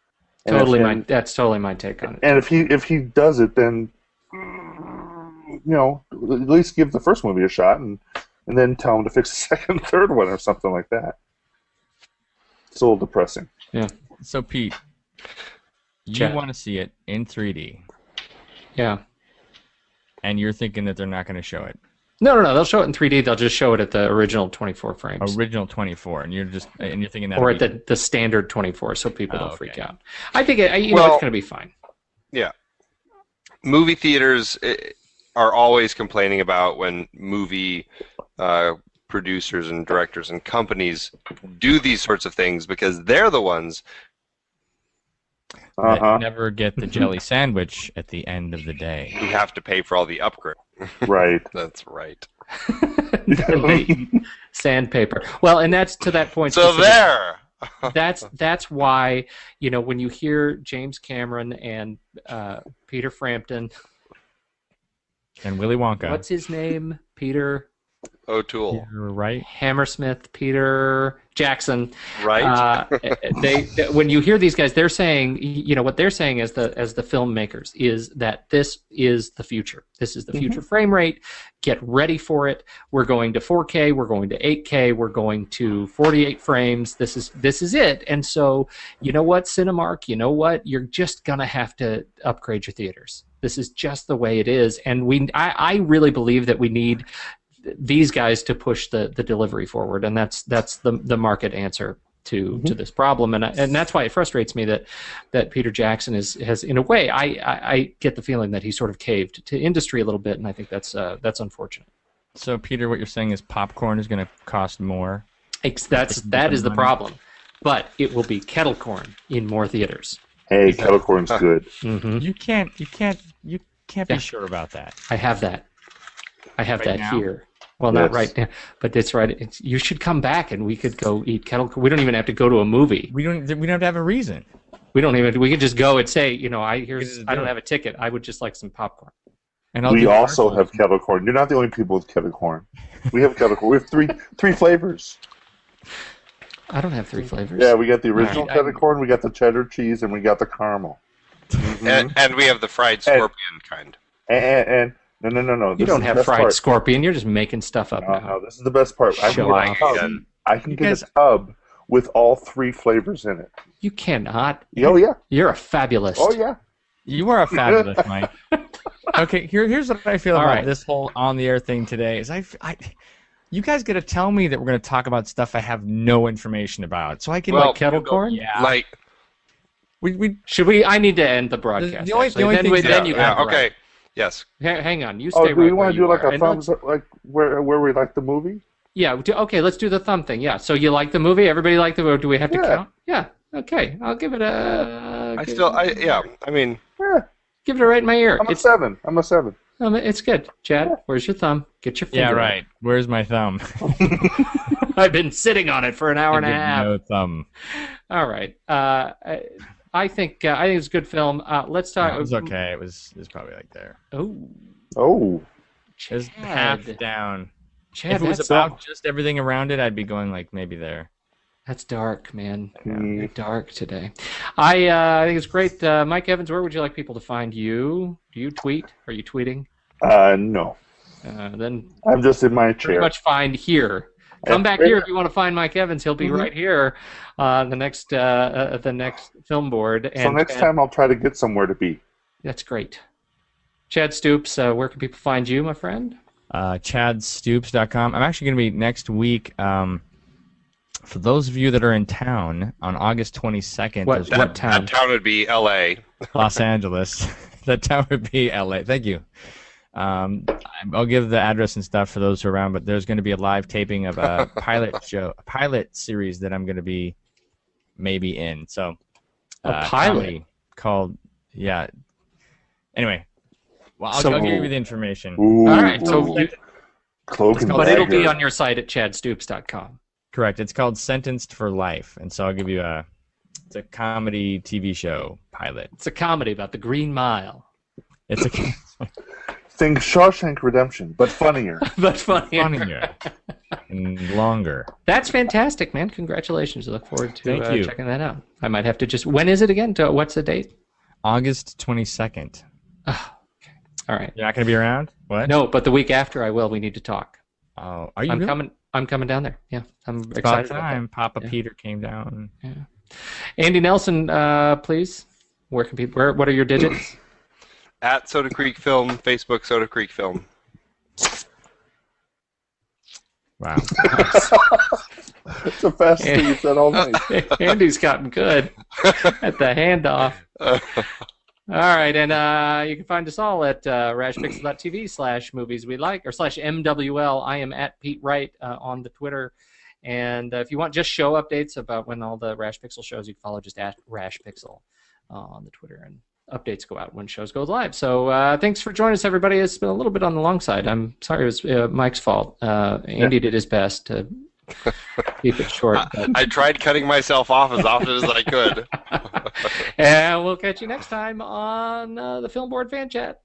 A: That's totally my take on it.
D: And if he does it, then at least give the first movie a shot, and then tell him to fix the second, third one, or something like that. It's a little depressing.
A: Yeah.
B: So Pete, You want to see it in 3D.
A: Yeah.
B: And you're thinking that they're not going to show it.
A: No. They'll show it in 3D. They'll just show it at the original 24 frames.
B: Original 24, and you're thinking that.
A: Or at the standard 24, so people don't freak out. I think it's going to be fine.
E: Yeah. Movie theaters are always complaining about when movie producers and directors and companies do these sorts of things because they're the ones
B: that never get the jelly sandwich at the end of the day.
E: who have to pay for all the upgrade.
D: Right.
E: That's right.
A: Sandpaper. Well, and that's to that point.
E: So there.
A: That's why, when you hear James Cameron and Peter Frampton
B: and Willy Wonka.
A: What's his name? Peter
E: O'Toole.
B: You're right.
A: Hammersmith, Peter Jackson.
E: Right.
A: They when you hear these guys, they're saying, what they're saying as the filmmakers is that this is the future. This is the future frame rate. Get ready for it. We're going to 4K. We're going to 8K. We're going to 48 frames. This is it. And so, you know what, Cinemark? You know what? You're just gonna have to upgrade your theaters. This is just the way it is. And I really believe that we need these guys to push the delivery forward, and that's the market answer to this problem, and that's why it frustrates me that Peter Jackson has in a way I get the feeling that he sort of caved to industry a little bit, and I think that's unfortunate.
B: So Peter, what you're saying is popcorn is going to cost more.
A: That is the problem, but it will be kettle corn in more theaters.
D: Hey, kettle corn's good.
B: You can't be sure about that.
A: I have that
B: Right now?
A: here. Well, not right now, but it's right. You should come back and we could go eat kettle corn. We don't even have to go to a movie.
B: We don't have to have a reason.
A: We could just go and say, I don't have a ticket. I would just like some popcorn.
B: And
D: we also have kettle corn. You're not the only people with kettle corn. We have kettle corn. We have three flavors.
A: I don't have 3 flavors.
D: Yeah, we got the original kettle corn, we got the cheddar cheese, and we got the caramel.
E: And we have the fried scorpion kind.
D: And no.
A: You don't have fried scorpion. You're just making stuff up now.
D: No, this is the best part. I can get a tub with all 3 flavors in it.
A: You cannot.
D: Oh, yeah.
A: You're a fabulist.
D: Oh, yeah.
B: You are a fabulous, Mike. Okay, here's what I feel about this whole on-the-air thing today. Is you guys got to tell me that we're going to talk about stuff I have no information about, so I can
A: like kettle corn.
B: Yeah.
E: Like,
A: should we? I need to end the broadcast.
B: The only thing.
E: Okay. Yes.
A: Hang on. You stay right.
D: Do you want to do like a
A: and
D: thumbs up, like where we like the movie?
A: Yeah. Okay. Let's do the thumb thing. Yeah. So you like the movie? Everybody like the movie? Do we have to count? Yeah. Okay. I'll give it a.
E: I mean.
D: Yeah.
A: Give it a right in my ear.
D: I'm a 7.
A: It's good. Chad, where's your thumb? Get your finger.
B: Yeah, right. Where's my thumb?
A: I've been sitting on it for an hour and a half.
B: No thumb.
A: All right. I think it's a good film. Let's talk.
B: No, it was okay. It was probably like there.
D: Oh.
B: It was half down.
A: Chad,
B: if it was about just everything around it, I'd be going like maybe there.
A: That's dark, man. You're dark today. I think it's great. Mike Evans, where would you like people to find you? Do you tweet? Are you tweeting?
D: No.
A: Then
D: I'm just in my chair.
A: Pretty much find here. Come back here if you want to find Mike Evans. He'll be right here the next film board.
D: So next time I'll try to get somewhere to be.
A: That's great. Chadd Stoops, where can people find you, my friend?
B: ChaddStoops.com. I'm actually going to be next week. For those of you that are in town on August 22nd.
A: What town?
E: That town would be L.A.
B: Los Angeles. That town would be L.A. Thank you. I'll give the address and stuff for those who are around, but there's going to be a live taping of a pilot series that I'm going to be maybe in. So
A: a pilot
B: called Anyway, well, I'll give you the information.
D: Ooh,
A: all right. So,
D: but
A: it'll be on your site at chaddstoops.com.
B: Correct. It's called Sentenced for Life, and so I'll give you it's a comedy TV show pilot.
A: It's a comedy about the Green Mile.
B: It's a
D: think Shawshank Redemption, but funnier.
A: funnier
B: and longer.
A: That's fantastic, man. Congratulations. I look forward to checking that out. I might have to just. When is it again? What's the date?
B: August 22nd.
A: Oh, okay. All right.
B: You're not going to be around? What?
A: No, but the week after I will. We need to talk.
B: Oh, are you?
A: I'm coming down there. Yeah, I'm excited.
B: About time. Papa Peter came down.
A: Yeah. Andy Nelson, please. Where can people? What are your digits?
E: At Soda Creek Film, Facebook Soda Creek Film.
B: Wow.
D: It's the fastest thing you've said all night.
A: Andy's gotten good at the handoff. All right, and you can find us all at rashpixel.tv/movies we like, or /MWL. I am at Pete Wright on the Twitter. And if you want just show updates about when all the Rash Pixel shows, you can follow just at Rash Pixel on the Twitter. And updates go out when shows go live. So thanks for joining us, everybody. It's been a little bit on the long side. I'm sorry, it was Mike's fault. Andy did his best to keep it short.
E: I tried cutting myself off as often as I could.
A: And we'll catch you next time on the Film Board Fan Chat.